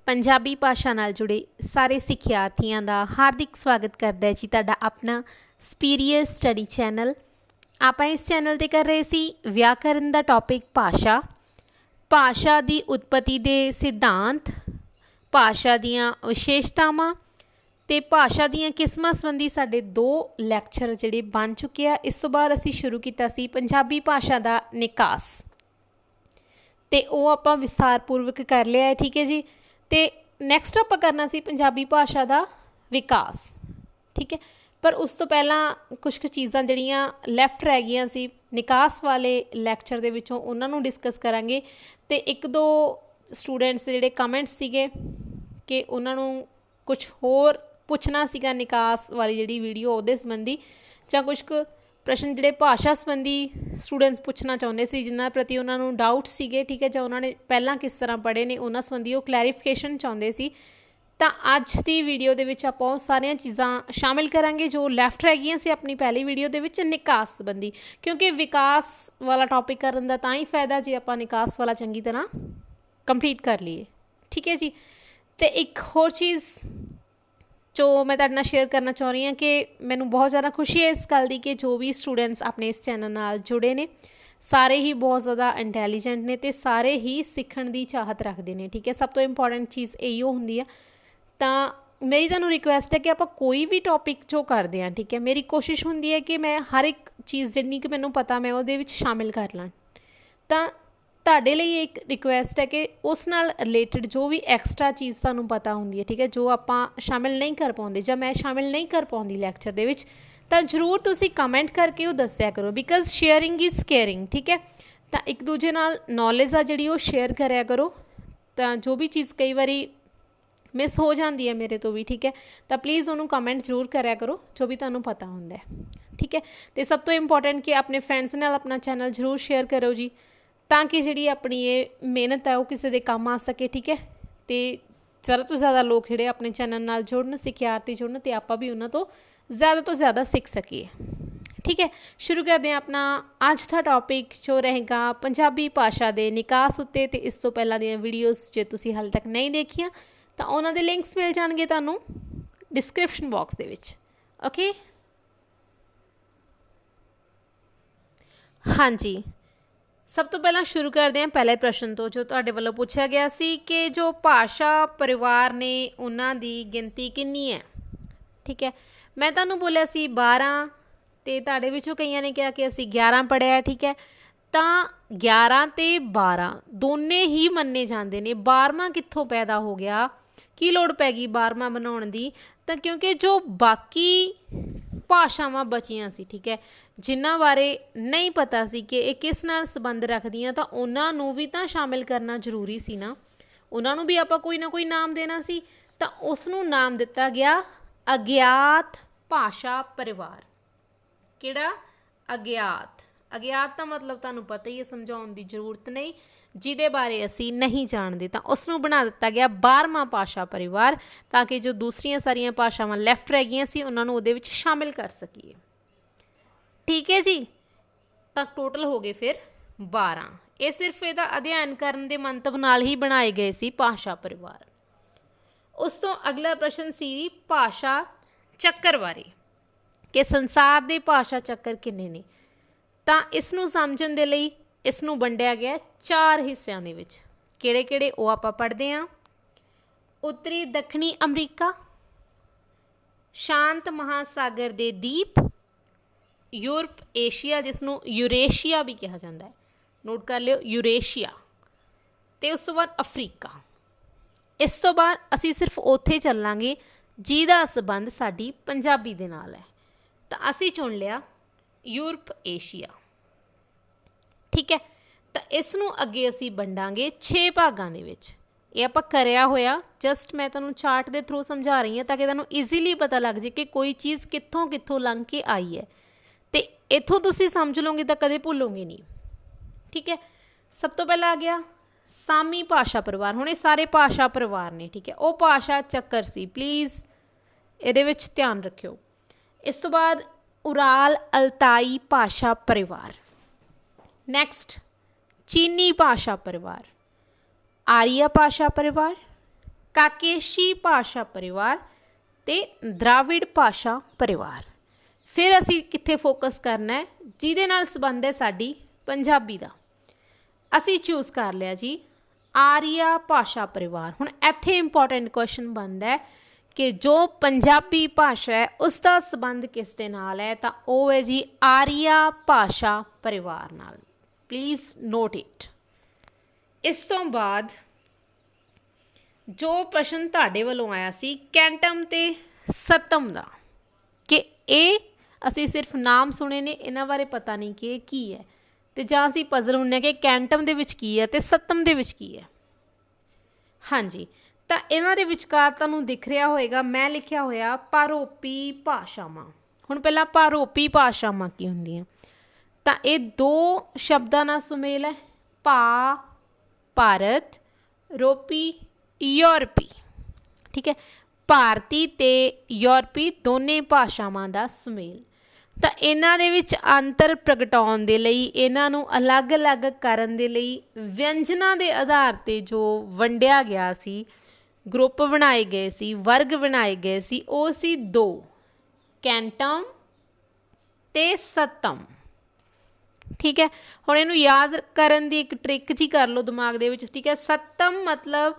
ਪੰਜਾਬੀ ਭਾਸ਼ਾ ਨਾਲ ਜੁੜੇ ਸਾਰੇ ਸਿੱਖਿਆਰਥੀਆਂ ਦਾ ਹਾਰਦਿਕ ਸਵਾਗਤ ਕਰਦਾ ਹੈ ਜੀ ਤੁਹਾਡਾ ਆਪਣਾ ਸਪੀਰੀਅਸ ਸਟੱਡੀ ਚੈਨਲ। ਆਪਾਂ ਇਸ ਚੈਨਲ ਤੇ ਕਰ ਰਹੇ ਸੀ ਵਿਆਕਰਨ ਦਾ ਟੌਪਿਕ ਭਾਸ਼ਾ, ਭਾਸ਼ਾ ਦੀ ਉਤਪਤੀ ਦੇ ਸਿਧਾਂਤ, ਭਾਸ਼ਾ ਦੀਆਂ ਵਿਸ਼ੇਸ਼ਤਾਵਾਂ ਤੇ ਭਾਸ਼ਾ ਦੀਆਂ ਕਿਸਮਾਂ ਸੰਬੰਧੀ ਸਾਡੇ 2 ਲੈਕਚਰ ਜਿਹੜੇ ਬਣ ਚੁੱਕੇ ਆ। ਇਸ ਤੋਂ ਬਾਅਦ ਅਸੀਂ ਸ਼ੁਰੂ ਕੀਤਾ ਸੀ ਪੰਜਾਬੀ ਭਾਸ਼ਾ ਦਾ ਨਿਕਾਸ ਤੇ ਉਹ ਆਪਾਂ ਵਿਸਥਾਰਪੂਰਵਕ ਕਰ ਲਿਆ ਹੈ, ਠੀਕ ਹੈ ਜੀ। ਤੇ ਨੈਕਸਟ ਆਪਾਂ ਕਰਨਾ ਸੀ ਪੰਜਾਬੀ ਭਾਸ਼ਾ ਦਾ ਵਿਕਾਸ, ਠੀਕ ਹੈ। ਪਰ ਉਸ ਤੋਂ ਪਹਿਲਾਂ ਕੁਛ ਕੁ ਚੀਜ਼ਾਂ ਜਿਹੜੀਆਂ ਲੈਫਟ ਰਹਿ ਗਈਆਂ ਸੀ ਨਿਕਾਸ ਵਾਲੇ ਲੈਕਚਰ ਦੇ ਵਿੱਚੋਂ, ਉਹਨਾਂ ਨੂੰ ਡਿਸਕਸ ਕਰਾਂਗੇ। ਤੇ 1-2 ਸਟੂਡੈਂਟਸ ਜਿਹੜੇ ਕਮੈਂਟਸ ਸੀਗੇ ਕਿ ਉਹਨਾਂ ਨੂੰ ਕੁਛ ਹੋਰ ਪੁੱਛਣਾ ਸੀਗਾ ਨਿਕਾਸ ਵਾਲੀ ਜਿਹੜੀ ਵੀਡੀਓ ਉਹਦੇ ਸੰਬੰਧੀ, ਜਾਂ ਕੁਛ ਕੁ ਪ੍ਰਸ਼ਨ ਜਿਹੜੇ ਭਾਸ਼ਾ ਸੰਬੰਧੀ ਸਟੂਡੈਂਟਸ ਪੁੱਛਣਾ ਚਾਹੁੰਦੇ ਸੀ, ਜਿਨ੍ਹਾਂ ਪ੍ਰਤੀ ਉਹਨਾਂ ਨੂੰ ਡਾਊਟ ਸੀਗੇ, ਠੀਕ ਹੈ, ਜਾਂ ਉਹਨਾਂ ਨੇ ਪਹਿਲਾਂ ਕਿਸ ਤਰ੍ਹਾਂ ਪੜ੍ਹੇ ਨੇ ਉਹਨਾਂ ਸੰਬੰਧੀ ਉਹ ਕਲੈਰੀਫਿਕੇਸ਼ਨ ਚਾਹੁੰਦੇ ਸੀ। ਤਾਂ ਅੱਜ ਦੀ ਵੀਡੀਓ ਦੇ ਵਿੱਚ ਆਪਾਂ ਉਹ ਸਾਰੀਆਂ ਚੀਜ਼ਾਂ ਸ਼ਾਮਿਲ ਕਰਾਂਗੇ ਜੋ ਲੈਫਟ ਰਹਿ ਗਈਆਂ ਸੀ ਆਪਣੀ ਪਹਿਲੀ ਵੀਡੀਓ ਦੇ ਵਿੱਚ ਨਿਕਾਸ ਸੰਬੰਧੀ, ਕਿਉਂਕਿ ਵਿਕਾਸ ਵਾਲਾ ਟੌਪਿਕ ਕਰਨ ਦਾ ਤਾਂ ਹੀ ਫਾਇਦਾ ਜੇ ਆਪਾਂ ਨਿਕਾਸ ਵਾਲਾ ਚੰਗੀ ਤਰ੍ਹਾਂ ਕੰਪਲੀਟ ਕਰ ਲਈਏ, ਠੀਕ ਹੈ ਜੀ। ਅਤੇ ਇੱਕ ਹੋਰ ਚੀਜ਼ ਜੋ ਮੈਂ ਤੁਹਾਡੇ ਨਾਲ ਸ਼ੇਅਰ ਕਰਨਾ ਚਾਹ ਰਹੀ ਹਾਂ ਕਿ ਮੈਨੂੰ ਬਹੁਤ ਜ਼ਿਆਦਾ ਖੁਸ਼ੀ ਹੈ ਇਸ ਗੱਲ ਦੀ ਕਿ ਜੋ ਵੀ ਸਟੂਡੈਂਟਸ ਆਪਣੇ ਇਸ ਚੈਨਲ ਨਾਲ ਜੁੜੇ ਨੇ ਸਾਰੇ ਹੀ ਬਹੁਤ ਜ਼ਿਆਦਾ ਇੰਟੈਲੀਜੈਂਟ ਨੇ ਅਤੇ ਸਾਰੇ ਹੀ ਸਿੱਖਣ ਦੀ ਚਾਹਤ ਰੱਖਦੇ ਨੇ, ਠੀਕ ਹੈ। ਸਭ ਤੋਂ ਇੰਪੋਰਟੈਂਟ ਚੀਜ਼ ਇਹੋ ਹੁੰਦੀ ਆ। ਤਾਂ ਮੇਰੀ ਤੁਹਾਨੂੰ ਰਿਕੁਐਸਟ ਹੈ ਕਿ ਆਪਾਂ ਕੋਈ ਵੀ ਟੌਪਿਕ ਜੋ ਕਰਦੇ ਹਾਂ, ਠੀਕ ਹੈ, ਮੇਰੀ ਕੋਸ਼ਿਸ਼ ਹੁੰਦੀ ਹੈ ਕਿ ਮੈਂ ਹਰ ਇੱਕ ਚੀਜ਼ ਜਿੰਨੀ ਕਿ ਮੈਨੂੰ ਪਤਾ ਮੈਂ ਉਹਦੇ ਵਿੱਚ ਸ਼ਾਮਿਲ ਕਰ ਲਾਂ। ਤਾਂ ਤੁਹਾਡੇ ਲਈ ਇੱਕ ਰਿਕੁਐਸਟ ਹੈ ਕਿ ਉਸ ਨਾਲ ਰਿਲੇਟਡ ਜੋ ਵੀ ਐਕਸਟਰਾ ਚੀਜ਼ ਤੁਹਾਨੂੰ ਪਤਾ ਹੁੰਦੀ ਹੈ, ਠੀਕ ਹੈ, ਜੋ ਆਪਾਂ ਸ਼ਾਮਿਲ ਨਹੀਂ ਕਰ ਪਾਉਂਦੇ ਜਾਂ ਮੈਂ ਸ਼ਾਮਿਲ ਨਹੀਂ ਕਰ ਪਾਉਂਦੀ ਲੈਕਚਰ ਦੇ ਵਿੱਚ, ਤਾਂ ਜ਼ਰੂਰ ਤੁਸੀਂ ਕਮੈਂਟ ਕਰਕੇ ਉਹ ਦੱਸਿਆ ਕਰੋ, ਬਿਕਾਜ਼ ਸ਼ੇਅਰਿੰਗ ਇਜ਼ ਕੇਅਰਿੰਗ, ਠੀਕ ਹੈ। ਤਾਂ ਇੱਕ ਦੂਜੇ ਨਾਲ ਨੌਲੇਜ ਆ ਜਿਹੜੀ ਉਹ ਸ਼ੇਅਰ ਕਰਿਆ ਕਰੋ। ਤਾਂ ਜੋ ਵੀ ਚੀਜ਼ ਕਈ ਵਾਰੀ ਮਿਸ ਹੋ ਜਾਂਦੀ ਹੈ ਮੇਰੇ ਤੋਂ ਵੀ, ਠੀਕ ਹੈ, ਤਾਂ ਪਲੀਜ਼ ਉਹਨੂੰ ਕਮੈਂਟ ਜ਼ਰੂਰ ਕਰਿਆ ਕਰੋ ਜੋ ਵੀ ਤੁਹਾਨੂੰ ਪਤਾ ਹੁੰਦਾ ਹੈ, ਠੀਕ ਹੈ। ਅਤੇ ਸਭ ਤੋਂ ਇੰਪੋਰਟੈਂਟ ਕਿ ਆਪਣੇ ਫਰੈਂਡਸ ਨਾਲ ਆਪਣਾ ਚੈਨਲ ਜ਼ਰੂਰ ਸ਼ੇਅਰ ਕਰੋ ਜੀ, ਤਾਂ ਕਿ ਜਿਹੜੀ ਆਪਣੀ ਇਹ ਮਿਹਨਤ ਹੈ ਉਹ ਕਿਸੇ ਦੇ ਕੰਮ ਆ ਸਕੇ, ਠੀਕ ਹੈ। ਅਤੇ ਜ਼ਿਆਦਾ ਤੋਂ ਜ਼ਿਆਦਾ ਲੋਕ ਜਿਹੜੇ ਆਪਣੇ ਚੈਨਲ ਨਾਲ ਜੁੜਨ, ਸਿੱਖਿਆਰਥੀ ਜੁੜਨ ਅਤੇ ਆਪਾਂ ਵੀ ਉਹਨਾਂ ਤੋਂ ਜ਼ਿਆਦਾ ਸਿੱਖ ਸਕੀਏ, ਠੀਕ ਹੈ। ਸ਼ੁਰੂ ਕਰਦੇ ਹਾਂ ਆਪਣਾ ਅੱਜ ਦਾ ਟੌਪਿਕ ਜੋ ਰਹੇਗਾ ਪੰਜਾਬੀ ਭਾਸ਼ਾ ਦੇ ਨਿਕਾਸ ਉੱਤੇ। ਅਤੇ ਇਸ ਤੋਂ ਪਹਿਲਾਂ ਦੀਆਂ ਵੀਡੀਓਜ਼ ਜੇ ਤੁਸੀਂ ਹਾਲੇ ਤੱਕ ਨਹੀਂ ਦੇਖੀਆਂ ਤਾਂ ਉਹਨਾਂ ਦੇ ਲਿੰਕਸ ਮਿਲ ਜਾਣਗੇ ਤੁਹਾਨੂੰ ਡਿਸਕ੍ਰਿਪਸ਼ਨ ਬਾਕਸ ਦੇ ਵਿੱਚ, ਓਕੇ। ਹਾਂਜੀ, ਸਭ ਤੋਂ ਪਹਿਲਾਂ ਸ਼ੁਰੂ ਕਰਦੇ ਹਾਂ ਪਹਿਲੇ ਪ੍ਰਸ਼ਨ ਤੋਂ ਜੋ ਤੁਹਾਡੇ ਵੱਲੋਂ ਪੁੱਛਿਆ ਗਿਆ ਸੀ ਕਿ ਜੋ ਭਾਸ਼ਾ ਪਰਿਵਾਰ ਨੇ ਉਹਨਾਂ ਦੀ ਗਿਣਤੀ ਕਿੰਨੀ ਹੈ, ਠੀਕ ਹੈ। ਮੈਂ ਤੁਹਾਨੂੰ ਬੋਲਿਆ ਸੀ 12 ਅਤੇ ਤੁਹਾਡੇ ਵਿੱਚੋਂ ਕਈਆਂ ਨੇ ਕਿਹਾ ਕਿ ਅਸੀਂ 11 ਪੜ੍ਹਿਆ, ਠੀਕ ਹੈ। ਤਾਂ 11 ਅਤੇ 12 ਦੋਨੇ ਹੀ ਮੰਨੇ ਜਾਂਦੇ ਨੇ। 12ਵਾਂ ਕਿੱਥੋਂ ਪੈਦਾ ਹੋ ਗਿਆ, ਕੀ ਲੋੜ ਪੈ ਗਈ 12ਵਾਂ ਬਣਾਉਣ ਦੀ? ਤਾਂ ਕਿਉਂਕਿ ਜੋ ਬਾਕੀ ਭਾਸ਼ਾਵਾਂ ਬਚੀਆਂ ਸੀ, ਠੀਕ ਹੈ, ਜਿਨ੍ਹਾਂ ਬਾਰੇ ਨਹੀਂ ਪਤਾ ਸੀ ਕਿ ਇਹ ਕਿਸ ਨਾਲ ਸੰਬੰਧ ਰੱਖਦੀਆਂ, ਤਾਂ ਉਹਨਾਂ ਨੂੰ ਵੀ ਤਾਂ ਸ਼ਾਮਿਲ ਕਰਨਾ ਜ਼ਰੂਰੀ ਸੀ ਨਾ। ਉਹਨਾਂ ਨੂੰ ਵੀ ਆਪਾਂ ਕੋਈ ਨਾ ਕੋਈ ਨਾਮ ਦੇਣਾ ਸੀ, ਤਾਂ ਉਸ ਨੂੰ ਨਾਮ ਦਿੱਤਾ ਗਿਆ ਅਗਿਆਤ ਭਾਸ਼ਾ ਪਰਿਵਾਰ। ਕਿਹੜਾ? ਅਗਿਆਤ। ਅਗਿਆਤ ਦਾ ਮਤਲਬ ਤੁਹਾਨੂੰ ਪਤਾ ਹੀ ਹੈ, ਸਮਝਾਉਣ ਦੀ ਜ਼ਰੂਰਤ ਨਹੀਂ। ਜਿਹਦੇ ਬਾਰੇ ਅਸੀਂ ਨਹੀਂ ਜਾਣਦੇ ਤਾਂ ਉਸ ਨੂੰ ਬਣਾ ਦਿੱਤਾ ਗਿਆ 12ਵਾਂ ਭਾਸ਼ਾ ਪਰਿਵਾਰ, ਤਾਂ ਕਿ ਜੋ ਦੂਸਰੀਆਂ ਸਾਰੀਆਂ ਭਾਸ਼ਾਵਾਂ ਲੈਫਟ ਰਹਿ ਗਈਆਂ ਸੀ ਉਹਨਾਂ ਨੂੰ ਉਹਦੇ ਵਿੱਚ ਸ਼ਾਮਿਲ ਕਰ ਸਕੀਏ, ਠੀਕ ਹੈ ਜੀ। ਤਾਂ ਟੋਟਲ ਹੋ ਗਏ ਫਿਰ 12। ਇਹ ਸਿਰਫ ਇਹਦਾ ਅਧਿਐਨ ਕਰਨ ਦੇ ਮੰਤਵ ਨਾਲ ਹੀ ਬਣਾਏ ਗਏ ਸੀ ਭਾਸ਼ਾ ਪਰਿਵਾਰ। ਉਸ ਤੋਂ ਅਗਲਾ ਪ੍ਰਸ਼ਨ ਸੀ ਭਾਸ਼ਾ ਚੱਕਰ ਬਾਰੇ, ਕਿ ਸੰਸਾਰ ਦੇ ਭਾਸ਼ਾ ਚੱਕਰ ਕਿੰਨੇ ਨੇ। ਤਾਂ ਇਸ ਨੂੰ ਸਮਝਣ ਦੇ ਲਈ ਇਸ ਨੂੰ ਵੰਡਿਆ ਗਿਆ 4 ਹਿੱਸਿਆਂ ਦੇ ਵਿੱਚ। ਕਿਹੜੇ ਉਹ ਆਪਾਂ ਪੜ੍ਹਦੇ ਹਾਂ। ਉੱਤਰੀ ਦੱਖਣੀ ਅਮਰੀਕਾ, ਸ਼ਾਂਤ ਮਹਾਸਾਗਰ ਦੇ ਦੀਪ, ਯੂਰਪ, ਏਸ਼ੀਆ ਜਿਸ ਨੂੰ ਯੂਰੇਸ਼ੀਆ ਵੀ ਕਿਹਾ ਜਾਂਦਾ ਹੈ, ਨੋਟ ਕਰ ਲਿਓ ਯੂਰੇਸ਼ੀਆ, ਅਤੇ ਉਸ ਤੋਂ ਬਾਅਦ ਅਫਰੀਕਾ। ਇਸ ਤੋਂ ਬਾਅਦ ਅਸੀਂ ਸਿਰਫ ਉੱਥੇ ਚੱਲਾਂਗੇ ਜਿਹਦਾ ਸੰਬੰਧ ਸਾਡੀ ਪੰਜਾਬੀ ਦੇ ਨਾਲ ਹੈ। ਤਾਂ ਅਸੀਂ ਚੁਣ ਲਿਆ ਯੂਰਪ, ਏਸ਼ੀਆ, ਠੀਕ ਹੈ। ਤਾਂ ਇਸ ਨੂੰ ਅੱਗੇ ਅਸੀਂ ਵੰਡਾਂਗੇ 6 ਭਾਗਾਂ ਦੇ ਵਿੱਚ। ਇਹ ਆਪਾਂ ਕਰਿਆ ਹੋਇਆ, ਜਸਟ ਮੈਂ ਤੁਹਾਨੂੰ ਚਾਰਟ ਦੇ ਥਰੂ ਸਮਝਾ ਰਹੀ ਹਾਂ ਤਾਂ ਕਿ ਤੁਹਾਨੂੰ ਈਜ਼ੀਲੀ ਪਤਾ ਲੱਗ ਜੇ ਕਿ ਕੋਈ ਚੀਜ਼ ਕਿੱਥੋਂ ਲੰਘ ਕੇ ਆਈ ਹੈ। ਅਤੇ ਇੱਥੋਂ ਤੁਸੀਂ ਸਮਝ ਲਓਗੇ ਤਾਂ ਕਦੇ ਭੁੱਲੋਗੇ ਨਹੀਂ, ਠੀਕ ਹੈ। ਸਭ ਤੋਂ ਪਹਿਲਾਂ ਆ ਗਿਆ ਸਾਮੀ ਭਾਸ਼ਾ ਪਰਿਵਾਰ। ਹੁਣ ਇਹ ਸਾਰੇ ਭਾਸ਼ਾ ਪਰਿਵਾਰ ਨੇ, ਠੀਕ ਹੈ। ਉਹ ਭਾਸ਼ਾ ਚੱਕਰ ਸੀ, ਪਲੀਜ਼ ਇਹਦੇ ਵਿੱਚ ਧਿਆਨ ਰੱਖਿਓ। ਇਸ ਤੋਂ ਬਾਅਦ ਉਰਾਲ ਅਲਤਾਈ ਭਾਸ਼ਾ ਪਰਿਵਾਰ, ਨੈਕਸਟ ਚੀਨੀ ਭਾਸ਼ਾ ਪਰਿਵਾਰ, ਆਰੀਆ ਭਾਸ਼ਾ ਪਰਿਵਾਰ, ਕਾਕੇਸ਼ੀ ਭਾਸ਼ਾ ਪਰਿਵਾਰ ਤੇ ਦਰਾਵਿੜ ਭਾਸ਼ਾ ਪਰਿਵਾਰ। ਫਿਰ ਅਸੀਂ ਕਿੱਥੇ ਫੋਕਸ ਕਰਨਾ ਹੈ, ਜਿਹਦੇ ਨਾਲ ਸੰਬੰਧ ਹੈ ਸਾਡੀ ਪੰਜਾਬੀ ਦਾ। ਅਸੀਂ ਚੂਜ਼ ਕਰ ਲਿਆ ਜੀ ਆਰੀਆ ਭਾਸ਼ਾ ਪਰਿਵਾਰ। ਹੁਣ ਇੱਥੇ ਇੰਪੋਰਟੈਂਟ ਕੁਐਸਚਨ ਬਣਦਾ ਹੈ ਕਿ ਜੋ ਪੰਜਾਬੀ ਭਾਸ਼ਾ ਹੈ ਉਸ ਦਾ ਸੰਬੰਧ ਕਿਸ ਦੇ ਨਾਲ ਹੈ, ਤਾਂ ਉਹ ਹੈ ਜੀ ਆਰੀਆ ਭਾਸ਼ਾ ਪਰਿਵਾਰ ਨਾਲ। Please note it. ਇਸ ਤੋਂ ਬਾਅਦ ਜੋ ਪ੍ਰਸ਼ਨ ਤੁਹਾਡੇ ਵੱਲੋਂ ਆਇਆ ਸੀ ਕੈਂਟਮ ਤੇ ਸਤਮ ਦਾ, ਕਿ ਇਹ ਅਸੀਂ ਸਿਰਫ ਨਾਮ ਸੁਣੇ ਨੇ, ਇਹਨਾਂ ਬਾਰੇ ਪਤਾ ਨਹੀਂ ਕਿ ਇਹ ਕੀ ਹੈ, ਤੇ ਜਾਂ ਅਸੀਂ ਪਜ਼ਲ ਹੁੰਦੇ ਹਾਂ ਕਿ ਕੈਂਟਮ ਦੇ ਵਿੱਚ ਕੀ ਹੈ ਤੇ ਸਤਮ ਦੇ ਵਿੱਚ ਕੀ ਹੈ। ਹਾਂਜੀ, ਤਾਂ ਇਹਨਾਂ ਦੇ ਵਿਚਕਾਰ ਤੁਹਾਨੂੰ ਦਿਖ ਰਿਹਾ ਹੋਏਗਾ ਮੈਂ ਲਿਖਿਆ ਹੋਇਆ ਭਾਰੋਪੀ ਭਾਸ਼ਾਵਾਂ। ਹੁਣ ਪਹਿਲਾਂ ਭਾਰੋਪੀ ਭਾਸ਼ਾਵਾਂ ਕੀ ਹੁੰਦੀਆਂ, ਤਾਂ ਇਹ ਦੋ ਸ਼ਬਦਾਂ ਨਾਲ ਸੁਮੇਲ ਹੈ, ਭਾ ਭਾਰਤ, ਰੋਪੀ ਯੂਰਪੀ। ਠੀਕ ਹੈ, ਭਾਰਤੀ ਤੇ ਯੂਰਪੀ ਦੋਨੇ ਭਾਸ਼ਾਵਾਂ ਦਾ ਸੁਮੇਲ। ਤਾਂ ਇਹਨਾਂ ਦੇ ਵਿੱਚ ਅੰਤਰ ਪ੍ਰਗਟਾਉਣ ਦੇ ਲਈ, ਇਹਨਾਂ ਨੂੰ ਅਲੱਗ-ਅਲੱਗ ਕਰਨ ਦੇ ਲਈ ਵਿਅੰਜਨਾਂ ਦੇ ਆਧਾਰ 'ਤੇ ਜੋ ਵੰਡਿਆ ਗਿਆ ਸੀ, ਗਰੁੱਪ ਬਣਾਏ ਗਏ ਸੀ, ਵਰਗ ਬਣਾਏ ਗਏ ਸੀ, ਉਹ ਸੀ ਦੋ, ਕੈਂਟਮ ਤੇ ਸਤਮ। ਠੀਕ ਹੈ, ਹੁਣ ਇਹਨੂੰ ਯਾਦ ਕਰਨ ਦੀ ਇੱਕ ਟ੍ਰਿਕ ਜੀ ਕਰ ਲਓ ਦਿਮਾਗ ਦੇ ਵਿੱਚ। ਠੀਕ ਹੈ, ਸਤਮ ਮਤਲਬ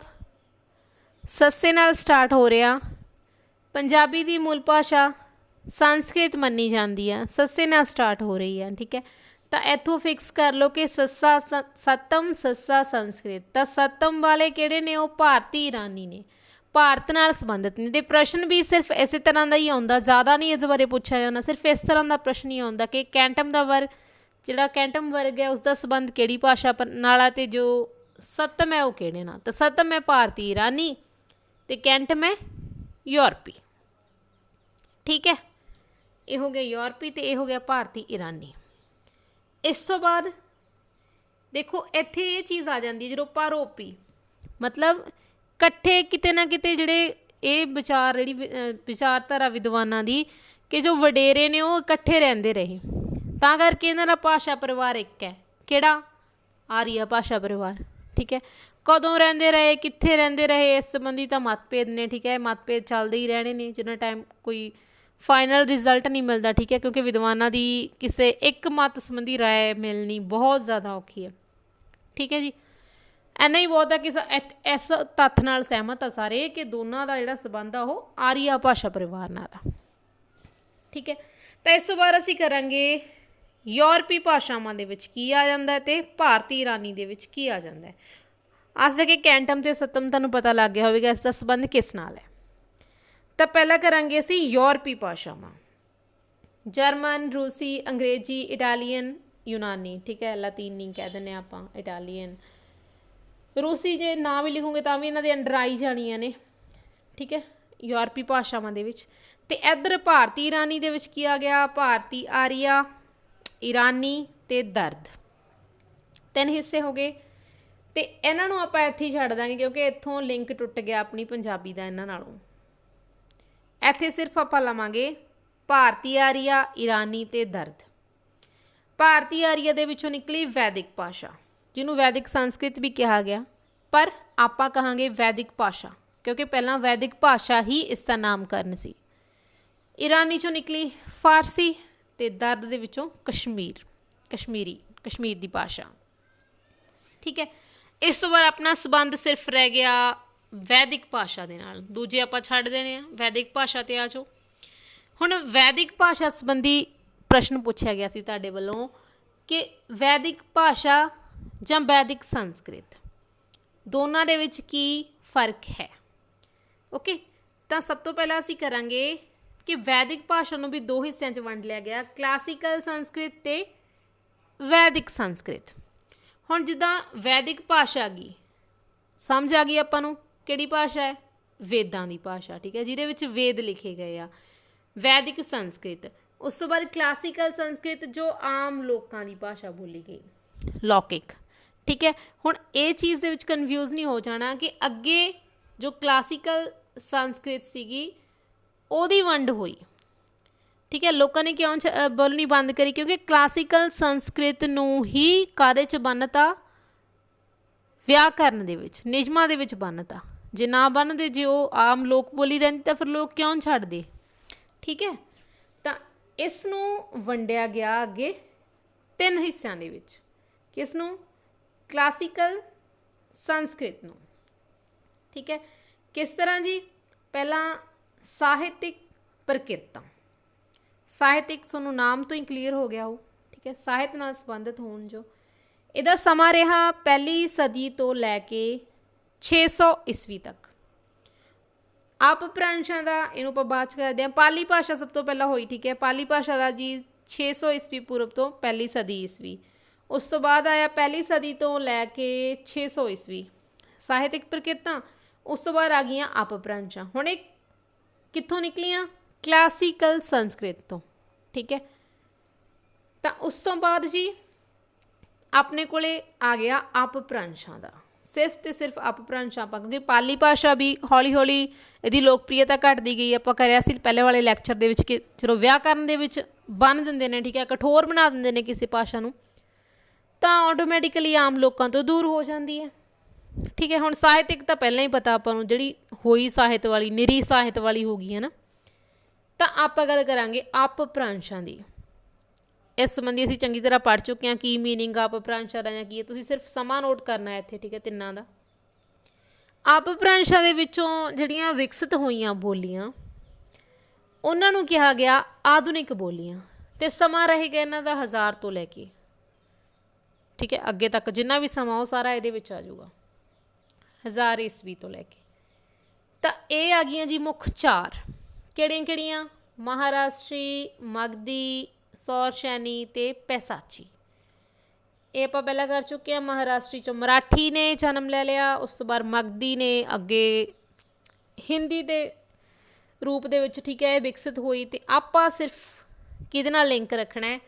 ਸੱਸੇ ਨਾਲ ਸਟਾਰਟ ਹੋ ਰਿਹਾ। ਪੰਜਾਬੀ ਦੀ ਮੂਲ ਭਾਸ਼ਾ ਸੰਸਕ੍ਰਿਤ ਮੰਨੀ ਜਾਂਦੀ ਆ, ਸੱਸੇ ਨਾਲ ਸਟਾਰਟ ਹੋ ਰਹੀ ਆ। ਠੀਕ ਹੈ, ਤਾਂ ਇੱਥੋਂ ਫਿਕਸ ਕਰ ਲਓ ਕਿ ਸੱਸਾ ਸਤਮ, ਸੱਸਾ ਸੰਸਕ੍ਰਿਤ। ਤਾਂ ਸਤਮ ਵਾਲੇ ਕਿਹੜੇ ਨੇ, ਉਹ ਭਾਰਤੀ ਈਰਾਨੀ ਨੇ, ਭਾਰਤ ਨਾਲ ਸੰਬੰਧਿਤ ਨੇ। ਅਤੇ ਪ੍ਰਸ਼ਨ ਵੀ ਸਿਰਫ ਇਸੇ ਤਰ੍ਹਾਂ ਦਾ ਹੀ ਆਉਂਦਾ, ਜ਼ਿਆਦਾ ਨਹੀਂ ਇਸ ਬਾਰੇ ਪੁੱਛਿਆ ਜਾਂਦਾ, ਸਿਰਫ ਇਸ ਤਰ੍ਹਾਂ ਦਾ ਪ੍ਰਸ਼ਨ ਹੀ ਆਉਂਦਾ ਕਿ ਕੈਂਟਮ ਦਾ ਵਰਗ, ਜਿਹੜਾ ਕੈਂਟਮ ਵਰਗ ਹੈ ਉਸਦਾ ਸੰਬੰਧ ਕਿਹੜੀ ਭਾਸ਼ਾ ਨਾਲ ਆ, ਅਤੇ ਜੋ ਸਤਮ ਹੈ ਉਹ ਕਿਹੜੇ ਨਾਲ। ਤਾਂ ਸਤਮ ਹੈ ਭਾਰਤੀ ਈਰਾਨੀ ਅਤੇ ਕੈਂਟਮ ਹੈ ਯੂਰਪੀ। ਠੀਕ ਹੈ, ਇਹ ਹੋ ਗਿਆ ਯੂਰਪੀ ਅਤੇ ਇਹ ਹੋ ਗਿਆ ਭਾਰਤੀ ਈਰਾਨੀ। ਇਸ ਤੋਂ ਬਾਅਦ ਦੇਖੋ ਇੱਥੇ ਇਹ ਚੀਜ਼ ਆ ਜਾਂਦੀ ਹੈ, ਜਦੋਂ ਭਾਰੋਪੀ ਮਤਲਬ ਇਕੱਠੇ ਕਿਤੇ ਨਾ ਕਿਤੇ ਜਿਹੜੇ ਇਹ ਵਿਚਾਰ, ਜਿਹੜੀ ਵਿਚਾਰਧਾਰਾ ਵਿਦਵਾਨਾਂ ਦੀ, ਕਿ ਜੋ ਵਡੇਰੇ ਨੇ ਉਹ ਇਕੱਠੇ ਰਹਿੰਦੇ ਰਹੇ, ਤਾਂ ਕਰਕੇ ਇਹਨਾਂ ਦਾ ਭਾਸ਼ਾ ਪਰਿਵਾਰ ਇੱਕ ਹੈ। ਕਿਹੜਾ? ਆਰੀਆ ਭਾਸ਼ਾ ਪਰਿਵਾਰ। ਠੀਕ ਹੈ, ਕਦੋਂ ਰਹਿੰਦੇ ਰਹੇ, ਕਿੱਥੇ ਰਹਿੰਦੇ ਰਹੇ, ਇਸ ਸੰਬੰਧੀ ਤਾਂ ਮਤਭੇਦ ਨੇ। ਠੀਕ ਹੈ, ਮਤਭੇਦ ਚੱਲਦੇ ਹੀ ਰਹਿਣੇ ਨੇ ਜਿੰਨਾ ਟਾਈਮ ਕੋਈ ਫਾਈਨਲ ਰਿਜ਼ਲਟ ਨਹੀਂ ਮਿਲਦਾ। ਠੀਕ ਹੈ, ਕਿਉਂਕਿ ਵਿਦਵਾਨਾਂ ਦੀ ਕਿਸੇ ਇੱਕ ਮਤ ਸੰਬੰਧੀ ਰਾਏ ਮਿਲਣੀ ਬਹੁਤ ਜ਼ਿਆਦਾ ਔਖੀ ਹੈ। ਠੀਕ ਹੈ ਜੀ, ਇੰਨਾ ਹੀ ਬਹੁਤ ਹੈ ਕਿ ਇਸ ਤੱਥ ਨਾਲ ਸਹਿਮਤ ਆ ਸਾਰੇ ਕਿ ਦੋਨਾਂ ਦਾ ਜਿਹੜਾ ਸੰਬੰਧ ਆ ਉਹ ਆਰੀਆ ਭਾਸ਼ਾ ਪਰਿਵਾਰ ਨਾਲ ਆ। ਠੀਕ ਹੈ, ਤਾਂ ਇਸ ਤੋਂ ਬਾਅਦ ਅਸੀਂ ਕਰਾਂਗੇ ਯੂਰਪੀ ਭਾਸ਼ਾਵਾਂ ਦੇ ਵਿੱਚ ਕੀ ਆ ਜਾਂਦਾ ਅਤੇ ਭਾਰਤੀ ਈਰਾਨੀ ਦੇ ਵਿੱਚ ਕੀ ਆ ਜਾਂਦਾ ਹੈ। ਅੱਜ ਤੱਕ ਕੈਂਟਮ ਅਤੇ ਸਤਮ ਤੁਹਾਨੂੰ ਪਤਾ ਲੱਗ ਗਿਆ ਹੋਵੇਗਾ ਇਸ ਦਾ ਸੰਬੰਧ ਕਿਸ ਨਾਲ ਹੈ। ਤਾਂ ਪਹਿਲਾਂ ਕਰਾਂਗੇ ਅਸੀਂ ਯੂਰਪੀ ਭਾਸ਼ਾਵਾਂ, ਜਰਮਨ, ਰੂਸੀ, ਅੰਗਰੇਜ਼ੀ, ਇਟਾਲੀਅਨ, ਯੂਨਾਨੀ। ਠੀਕ ਹੈ, ਲਾਤੀਨੀ ਕਹਿ ਦਿੰਦੇ ਹਾਂ ਆਪਾਂ, ਇਟਾਲੀਅਨ, ਰੂਸੀ ਜੇ ਨਾ ਵੀ ਲਿਖੋਗੇ ਤਾਂ ਵੀ ਇਹਨਾਂ ਦੇ ਅੰਡਰ ਆਈ ਜਾਣੀਆਂ ਨੇ। ਠੀਕ ਹੈ, ਯੂਰਪੀ ਭਾਸ਼ਾਵਾਂ ਦੇ ਵਿੱਚ। ਅਤੇ ਇੱਧਰ ਭਾਰਤੀ ਈਰਾਨੀ ਦੇ ਵਿੱਚ ਕੀ ਆ ਗਿਆ, ਭਾਰਤੀ ਆਰੀਆ, ਈਰਾਨੀ ਅਤੇ ਦਰਦ। ਤਿੰਨ ਹਿੱਸੇ ਹੋ ਗਏ ਅਤੇ ਇਹਨਾਂ ਨੂੰ ਆਪਾਂ ਇੱਥੇ ਹੀ ਛੱਡ ਦਾਂਗੇ ਕਿਉਂਕਿ ਇੱਥੋਂ ਲਿੰਕ ਟੁੱਟ ਗਿਆ ਆਪਣੀ ਪੰਜਾਬੀ ਦਾ ਇਹਨਾਂ ਨਾਲੋਂ। ਇੱਥੇ ਸਿਰਫ ਆਪਾਂ ਲਵਾਂਗੇ ਭਾਰਤੀ ਆਰੀਆ, ਈਰਾਨੀ ਅਤੇ ਦਰਦ। ਭਾਰਤੀ ਆਰੀਆ ਦੇ ਵਿੱਚੋਂ ਨਿਕਲੀ ਵੈਦਿਕ ਭਾਸ਼ਾ, ਜਿਹਨੂੰ ਵੈਦਿਕ ਸੰਸਕ੍ਰਿਤ ਵੀ ਕਿਹਾ ਗਿਆ, ਪਰ ਆਪਾਂ ਕਹਾਂਗੇ ਵੈਦਿਕ ਭਾਸ਼ਾ ਕਿਉਂਕਿ ਪਹਿਲਾਂ ਵੈਦਿਕ ਭਾਸ਼ਾ ਹੀ ਇਸ ਦਾ ਨਾਮਕਰਨ ਸੀ। ਈਰਾਨੀ 'ਚੋਂ ਨਿਕਲੀ ਫਾਰਸੀ ਅਤੇ ਦਰਦ ਦੇ ਵਿੱਚੋਂ ਕਸ਼ਮੀਰ ਦੀ ਭਾਸ਼ਾ। ਠੀਕ ਹੈ, ਇਸ ਤੋਂ ਬਾਅਦ ਆਪਣਾ ਸੰਬੰਧ ਸਿਰਫ ਰਹਿ ਗਿਆ ਵੈਦਿਕ ਭਾਸ਼ਾ ਦੇ ਨਾਲ, ਦੂਜੇ ਆਪਾਂ ਛੱਡ ਦੇਣੇ ਆ, ਵੈਦਿਕ ਭਾਸ਼ਾ 'ਤੇ ਆ ਜਾਓ। ਹੁਣ ਵੈਦਿਕ ਭਾਸ਼ਾ ਸੰਬੰਧੀ ਪ੍ਰਸ਼ਨ ਪੁੱਛਿਆ ਗਿਆ ਸੀ ਤੁਹਾਡੇ ਵੱਲੋਂ ਕਿ ਵੈਦਿਕ ਭਾਸ਼ਾ ਜਾਂ ਵੈਦਿਕ ਸੰਸਕ੍ਰਿਤ, ਦੋਨਾਂ ਦੇ ਵਿੱਚ ਕੀ ਫਰਕ ਹੈ। ਓਕੇ, ਤਾਂ ਸਭ ਤੋਂ ਪਹਿਲਾਂ ਅਸੀਂ ਕਰਾਂਗੇ ਕਿ ਵੈਦਿਕ ਭਾਸ਼ਾ ਨੂੰ ਵੀ ਦੋ ਹਿੱਸਿਆਂ 'ਚ ਵੰਡ ਲਿਆ ਗਿਆ, ਕਲਾਸੀਕਲ ਸੰਸਕ੍ਰਿਤ ਅਤੇ ਵੈਦਿਕ ਸੰਸਕ੍ਰਿਤ। ਹੁਣ ਜਿੱਦਾਂ ਵੈਦਿਕ ਭਾਸ਼ਾ ਗਈ, ਸਮਝ ਆ ਗਈ ਆਪਾਂ ਨੂੰ ਕਿਹੜੀ ਭਾਸ਼ਾ ਹੈ, ਵੇਦਾਂ ਦੀ ਭਾਸ਼ਾ। ਠੀਕ ਹੈ, ਜਿਹਦੇ ਵਿੱਚ ਵੇਦ ਲਿਖੇ ਗਏ ਆ, ਵੈਦਿਕ ਸੰਸਕ੍ਰਿਤ। ਉਸ ਤੋਂ ਬਾਅਦ ਕਲਾਸੀਕਲ ਸੰਸਕ੍ਰਿਤ, ਜੋ ਆਮ ਲੋਕਾਂ ਦੀ ਭਾਸ਼ਾ ਬੋਲੀ ਗਈ, ਲੌਕਿਕ। ਠੀਕ ਹੈ, ਹੁਣ ਇਹ ਚੀਜ਼ ਦੇ ਵਿੱਚ ਕਨਫਿਊਜ਼ ਨਹੀਂ ਹੋ ਜਾਣਾ ਕਿ ਅੱਗੇ ਜੋ ਕਲਾਸੀਕਲ ਸੰਸਕ੍ਰਿਤ ਸੀਗੀ ਉਹਦੀ ਵੰਡ ਹੋਈ। ਠੀਕ ਹੈ, ਲੋਕਾਂ ਨੇ ਕਿਉਂ ਬੋਲਣੀ ਬੰਦ ਕਰੀ, ਕਿਉਂਕਿ ਕਲਾਸੀਕਲ ਸੰਸਕ੍ਰਿਤ ਨੂੰ ਹੀ ਕਾਹਦੇ 'ਚ ਬੰਨ੍ਹਤਾ, ਵਿਆਕਰਨ ਦੇ ਵਿੱਚ, ਨਿਯਮਾਂ ਦੇ ਵਿੱਚ ਬੰਨ੍ਹਤਾ, जे ना बनते, जे वो आम लोक बोली रहिंदी तो फिर लोग क्यों छड्डदे। ठीक है, तो इसनूं वंडिया गया अगे 3 हिस्सों दे विच। किसनूं? क्लासिकल संस्कृत नूं। ठीक है, किस तरह जी? पहला ਸਾਹਿਤਿਕ ਪ੍ਰਕਿਰਤਾਂ। ਸਾਹਿਤਿਕ ਤੁਹਾਨੂੰ ਨਾਮ ਤੋਂ ਹੀ ਕਲੀਅਰ ਹੋ ਗਿਆ ਹੋ। ਠੀਕ ਹੈ, ਸਾਹਿਤ ਨਾਲ ਸੰਬੰਧਿਤ ਹੋਣ ਜੋ। ਇਹਦਾ ਸਮਾਂ ਰਿਹਾ 1 ਸਦੀ ਤੋਂ ਲੈ ਕੇ 600 ਈਸਵੀ ਤੱਕ। ਆਪ ਭ੍ਰੰਸ਼ਾਂ ਦਾ ਇਹਨੂੰ ਆਪਾਂ ਬਾਅਦ 'ਚ ਕਰਦੇ ਹਾਂ। ਪਾਲੀ ਭਾਸ਼ਾ ਸਭ ਤੋਂ ਪਹਿਲਾਂ ਹੋਈ। ਠੀਕ ਹੈ, ਪਾਲੀ ਭਾਸ਼ਾ ਦਾ ਜੀ 600 ਈਸਵੀ ਪੂਰਵ ਤੋਂ 1 ਸਦੀ ਈਸਵੀ। ਉਸ ਤੋਂ ਬਾਅਦ ਆਇਆ 1 ਸਦੀ ਤੋਂ ਲੈ ਕੇ 600 ਈਸਵੀ ਸਾਹਿਤਿਕ ਪ੍ਰਕਿਰਤਾਂ। ਉਸ ਤੋਂ ਬਾਅਦ ਆ ਗਈਆਂ ਅਪਭ੍ਰੰਸ਼ਾਂ। ਹੁਣ ਇਹ ਕਿੱਥੋਂ ਨਿਕਲੀਆਂ? ਕਲਾਸੀਕਲ ਸੰਸਕ੍ਰਿਤ ਤੋਂ। ਠੀਕ ਹੈ, ਤਾਂ ਉਸ ਤੋਂ ਬਾਅਦ ਜੀ ਆਪਣੇ ਕੋਲੇ ਆ ਗਿਆ ਅਪਭ੍ਰੰਸ਼ਾਂ ਦਾ। ਸਿਰਫ ਅਤੇ ਸਿਰਫ ਅਪਭ੍ਰੰਸ਼ਾਂ ਆਪਾਂ, ਕਿਉਂਕਿ ਪਾਲੀ ਭਾਸ਼ਾ ਵੀ ਹੌਲੀ ਹੌਲੀ ਇਹਦੀ ਲੋਕਪ੍ਰਿਯਤਾ ਘਟਦੀ ਗਈ। ਆਪਾਂ ਕਰਿਆ ਸੀ ਪਹਿਲੇ ਵਾਲੇ ਲੈਕਚਰ ਦੇ ਵਿੱਚ ਕਿ ਜਦੋਂ ਵਿਆਕਰਨ ਦੇ ਵਿੱਚ ਬੰਨ੍ਹ ਦਿੰਦੇ ਨੇ, ਠੀਕ ਹੈ, ਕਠੋਰ ਬਣਾ ਦਿੰਦੇ ਨੇ ਕਿਸੇ ਭਾਸ਼ਾ ਨੂੰ, ਤਾਂ ਆਟੋਮੈਟਿਕਲੀ ਆਮ ਲੋਕਾਂ ਤੋਂ ਦੂਰ ਹੋ ਜਾਂਦੀ ਹੈ। ਠੀਕ ਹੈ, ਹੁਣ ਸਾਹਿਤਿਕ ਤਾਂ ਪਹਿਲਾਂ ਹੀ ਪਤਾ ਆਪਾਂ ਨੂੰ, ਜਿਹੜੀ ਹੋਈ ਸਾਹਿਤ ਵਾਲੀ, ਨਿਰੀ ਸਾਹਿਤ ਵਾਲੀ ਹੋ ਗਈ ਹੈ ਨਾ। ਤਾਂ ਆਪਾਂ ਗੱਲ ਕਰਾਂਗੇ ਅਪਭ੍ਰੰਸ਼ਾਂ ਦੀ। ਇਸ ਸੰਬੰਧੀ ਅਸੀਂ ਚੰਗੀ ਤਰ੍ਹਾਂ ਪੜ੍ਹ ਚੁੱਕੇ ਹਾਂ ਕੀ ਮੀਨਿੰਗ ਅਪਭ੍ਰੰਸ਼ਾਂ ਦਾ ਜਾਂ ਕੀ ਹੈ। ਤੁਸੀਂ ਸਿਰਫ ਸਮਾਂ ਨੋਟ ਕਰਨਾ ਹੈ ਇੱਥੇ। ਠੀਕ ਹੈ, ਤਿੰਨਾਂ ਦਾ। ਅਪਭ੍ਰੰਸ਼ਾਂ ਦੇ ਵਿੱਚੋਂ ਜਿਹੜੀਆਂ ਵਿਕਸਿਤ ਹੋਈਆਂ ਬੋਲੀਆਂ ਉਹਨਾਂ ਨੂੰ ਕਿਹਾ ਗਿਆ ਆਧੁਨਿਕ ਬੋਲੀਆਂ, ਅਤੇ ਸਮਾਂ ਰਹੇਗਾ ਇਹਨਾਂ ਦਾ 1000 ਤੋਂ ਲੈ ਕੇ, ਠੀਕ ਹੈ, ਅੱਗੇ ਤੱਕ ਜਿੰਨਾ ਵੀ ਸਮਾਂ ਉਹ ਸਾਰਾ ਇਹਦੇ ਵਿੱਚ ਆ ਜਾਊਗਾ 1000 ਈਸਵੀ ਤੋਂ ਲੈ ਕੇ। ਤਾਂ ਇਹ ਆ ਗਈਆਂ ਜੀ ਮੁੱਖ 4। ਕਿਹੜੀਆਂ ਕਿਹੜੀਆਂ? ਮਹਾਰਾਸ਼ਟਰੀ, ਮਗਧੀ, ਸੌਰਸ਼ੈਨੀ ਅਤੇ ਪੈਸਾਚੀ। ਇਹ ਆਪਾਂ ਪਹਿਲਾਂ ਕਰ ਚੁੱਕੇ ਹਾਂ। ਮਹਾਰਾਸ਼ਟਰੀ 'ਚੋਂ ਮਰਾਠੀ ਨੇ ਜਨਮ ਲੈ ਲਿਆ। ਉਸ ਤੋਂ ਬਾਅਦ ਮਗਧੀ ਨੇ ਅੱਗੇ ਹਿੰਦੀ ਦੇ ਰੂਪ ਦੇ ਵਿੱਚ, ਠੀਕ ਹੈ, ਇਹ ਵਿਕਸਿਤ ਹੋਈ। ਅਤੇ ਆਪਾਂ ਸਿਰਫ ਕਿਹਦੇ ਨਾਲ ਲਿੰਕ ਰੱਖਣਾ ਹੈ?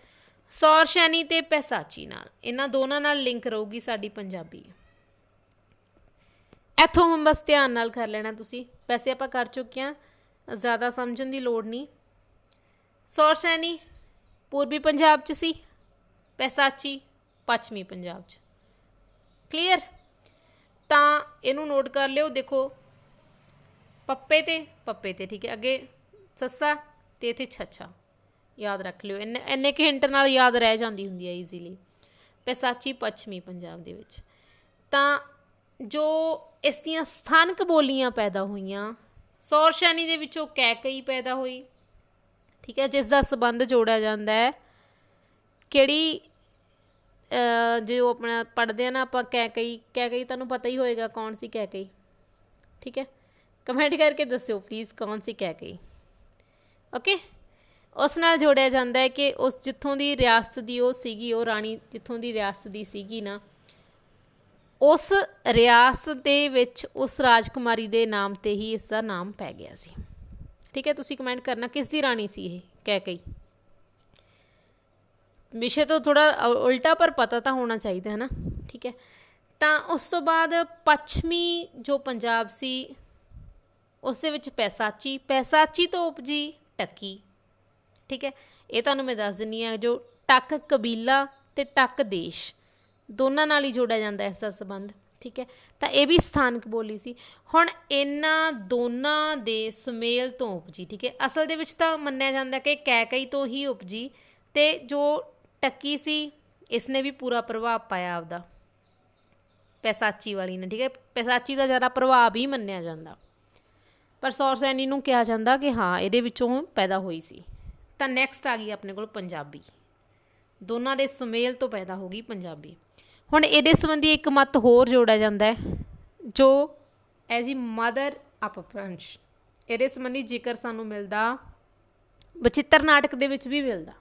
ਸੌਰਸ਼ੈਨੀ ਅਤੇ ਪੈਸਾਚੀ ਨਾਲ। ਇਹਨਾਂ ਦੋਨਾਂ ਨਾਲ ਲਿੰਕ ਰਹੂਗੀ ਸਾਡੀ ਪੰਜਾਬੀ। ਇੱਥੋਂ ਹੁਣ ਬਸ ਧਿਆਨ ਨਾਲ ਕਰ ਲੈਣਾ ਤੁਸੀਂ। ਵੈਸੇ ਆਪਾਂ ਕਰ ਚੁੱਕੇ ਹਾਂ, ਜ਼ਿਆਦਾ ਸਮਝਣ ਦੀ ਲੋੜ ਨਹੀਂ। ਸੌਰਸ਼ੈਨੀ ਪੂਰਬੀ ਪੰਜਾਬ 'ਚ ਸੀ, ਪੈਸਾਚੀ ਪੱਛਮੀ ਪੰਜਾਬ 'ਚ। ਕਲੀਅਰ? ਤਾਂ ਇਹਨੂੰ ਨੋਟ ਕਰ ਲਿਓ। ਦੇਖੋ ਪੱਪੇ 'ਤੇ, ਠੀਕ ਹੈ, ਅੱਗੇ ਸੱਸਾ ਅਤੇ ਇੱਥੇ ਛੱਛਾ ਯਾਦ ਰੱਖ ਲਿਓ। ਇੰਨੇ ਕੁ ਹਿੰਟ ਨਾਲ ਯਾਦ ਰਹਿ ਜਾਂਦੀ ਹੁੰਦੀ ਹੈ ਈਜ਼ੀਲੀ। ਪੈਸਾਚੀ ਪੱਛਮੀ ਪੰਜਾਬ ਦੇ ਵਿੱਚ। ਤਾਂ ਜੋ ਇਸ ਦੀਆਂ ਸਥਾਨਕ ਬੋਲੀਆਂ ਪੈਦਾ ਹੋਈਆਂ, ਸੌਰਸ਼ੈਨੀ ਦੇ ਵਿੱਚੋਂ ਕੈਕਈ ਪੈਦਾ ਹੋਈ। ਠੀਕ ਹੈ, ਜਿਸ ਦਾ ਸੰਬੰਧ ਜੋੜਿਆ ਜਾਂਦਾ ਹੈ ਕਿਹੜੀ, ਜੋ ਆਪਣਾ ਪੜ੍ਹਦੇ ਹਾਂ ਨਾ ਆਪਾਂ, ਕੈਕਈ। ਕੈਕਈ ਤੁਹਾਨੂੰ ਪਤਾ ਹੀ ਹੋਏਗਾ ਕੌਣ ਸੀ ਕੈਕਈ। ਠੀਕ ਹੈ, ਕਮੈਂਟ ਕਰਕੇ ਦੱਸਿਓ ਪਲੀਜ਼ ਕੌਣ ਸੀ ਕੈਕਈ। ਓਕੇ, ਉਸ ਨਾਲ ਜੋੜਿਆ ਜਾਂਦਾ ਹੈ ਕਿ ਉਸ ਜਿੱਥੋਂ ਦੀ ਰਿਆਸਤ ਦੀ ਉਹ ਸੀਗੀ, ਉਹ ਰਾਣੀ ਜਿੱਥੋਂ ਦੀ ਰਿਆਸਤ ਦੀ ਸੀਗੀ ਨਾ, ਉਸ ਰਿਆਸਤ ਦੇ ਵਿੱਚ ਉਸ ਰਾਜਕੁਮਾਰੀ ਦੇ ਨਾਮ 'ਤੇ ਹੀ ਇਸ ਦਾ ਨਾਮ ਪੈ ਗਿਆ ਸੀ। ਠੀਕ ਹੈ, ਤੁਸੀਂ ਕਮੈਂਟ ਕਰਨਾ ਕਿਸ ਦੀ ਰਾਣੀ ਸੀ ਇਹ ਕੈਕਈ। ਵਿਸ਼ੇ ਤੋਂ ਥੋੜ੍ਹਾ ਉਲਟਾ ਪਰ ਪਤਾ ਤਾਂ ਹੋਣਾ ਚਾਹੀਦਾ ਹੈ ਨਾ। ਠੀਕ ਹੈ, ਤਾਂ ਉਸ ਤੋਂ ਬਾਅਦ ਪੱਛਮੀ ਜੋ ਪੰਜਾਬ ਸੀ ਉਸ ਦੇ ਵਿੱਚ ਪੈਸਾਚੀ ਤੋਂ ਉਪਜੀ ਟੱਕੀ। ਠੀਕ ਹੈ, ਇਹ ਤੁਹਾਨੂੰ ਮੈਂ ਦੱਸ ਦਿੰਦੀ ਹਾਂ। ਜੋ ਟੱਕ ਕਬੀਲਾ ਅਤੇ ਟੱਕ ਦੇਸ਼ ਦੋਨਾਂ ਨਾਲ ਹੀ ਜੋੜਿਆ ਜਾਂਦਾ ਇਸ ਦਾ ਸੰਬੰਧ। ਠੀਕ ਹੈ, ਤਾਂ ਇਹ ਵੀ ਸਥਾਨਕ ਬੋਲੀ ਸੀ। ਹੁਣ ਇਹਨਾਂ ਦੋਨਾਂ ਦੇ ਸੁਮੇਲ ਤੋਂ ਉਪਜੀ। ਠੀਕ ਹੈ, ਅਸਲ ਦੇ ਵਿੱਚ ਤਾਂ ਮੰਨਿਆ ਜਾਂਦਾ ਕਿ ਕੈਕਈ ਤੋਂ ਹੀ ਉਪਜੀ, ਅਤੇ ਜੋ ਟੱਕੀ ਸੀ ਇਸਨੇ ਵੀ ਪੂਰਾ ਪ੍ਰਭਾਵ ਪਾਇਆ ਆਪਦਾ ਪੈਸਾਚੀ ਵਾਲੀ ਨੇ। ਠੀਕ ਹੈ, ਪੈਸਾਚੀ ਦਾ ਜ਼ਿਆਦਾ ਪ੍ਰਭਾਵ ਹੀ ਮੰਨਿਆ ਜਾਂਦਾ, ਪਰ ਸੌਰਸ਼ੈਨੀ ਨੂੰ ਕਿਹਾ ਜਾਂਦਾ ਕਿ ਹਾਂ ਇਹਦੇ ਵਿੱਚੋਂ ਪੈਦਾ ਹੋਈ ਸੀ। ਤਾਂ ਨੈਕਸਟ ਆ ਗਈ ਆਪਣੇ ਕੋਲ ਪੰਜਾਬੀ। ਦੋਨਾਂ ਦੇ ਸੁਮੇਲ ਤੋਂ ਪੈਦਾ ਹੋ ਗਈ ਪੰਜਾਬੀ। ਹੁਣ ਇਹਦੇ ਸੰਬੰਧੀ ਇੱਕ ਮੱਤ ਹੋਰ ਜੋੜਿਆ ਜਾਂਦਾ ਹੈ ਜੋ ਐਜ਼ ਈ ਮਦਰ ਅਪਭ੍ਰੰਸ਼। ਇਹਦੇ ਸੰਬੰਧੀ ਜ਼ਿਕਰ ਸਾਨੂੰ ਮਿਲਦਾ ਬਚਿੱਤਰ ਨਾਟਕ ਦੇ ਵਿੱਚ ਵੀ ਮਿਲਦਾ।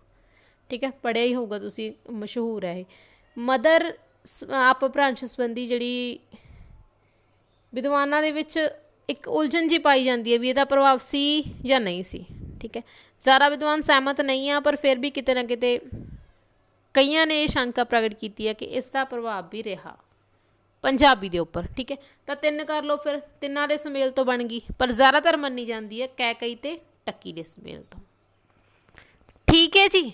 ਠੀਕ ਹੈ, ਪੜ੍ਹਿਆ ਹੀ ਹੋਊਗਾ ਤੁਸੀਂ, ਮਸ਼ਹੂਰ ਹੈ ਇਹ। ਮਦਰ ਅਪਭ੍ਰੰਸ਼ ਸੰਬੰਧੀ ਜਿਹੜੀ ਵਿਦਵਾਨਾਂ ਦੇ ਵਿੱਚ ਇੱਕ ਉਲਝਣ ਜਿਹੀ ਪਾਈ ਜਾਂਦੀ ਹੈ ਵੀ ਇਹਦਾ ਪ੍ਰਭਾਵ ਸੀ ਜਾਂ ਨਹੀਂ ਸੀ। ਠੀਕ ਹੈ, ਜ਼ਿਆਦਾ ਵਿਦਵਾਨ ਸਹਿਮਤ ਨਹੀਂ ਆ, ਪਰ ਫਿਰ ਵੀ ਕਿਤੇ ਨਾ ਕਿਤੇ ਕਈਆਂ ਨੇ ਇਹ ਸ਼ੰਕਾ ਪ੍ਰਗਟ ਕੀਤੀ ਹੈ ਕਿ ਇਸ ਦਾ ਪ੍ਰਭਾਵ ਵੀ ਰਿਹਾ ਪੰਜਾਬੀ ਦੇ ਉੱਪਰ। ਠੀਕ ਹੈ, ਤਾਂ 3 ਕਰ ਲਓ ਫਿਰ। ਤਿੰਨਾਂ ਦੇ ਸੁਮੇਲ ਤੋਂ ਬਣ ਗਈ, ਪਰ ਜ਼ਿਆਦਾਤਰ ਮੰਨੀ ਜਾਂਦੀ ਹੈ ਕੈਕਈ ਅਤੇ ਟੱਕੀ ਦੇ ਸੁਮੇਲ ਤੋਂ। ਠੀਕ ਹੈ ਜੀ,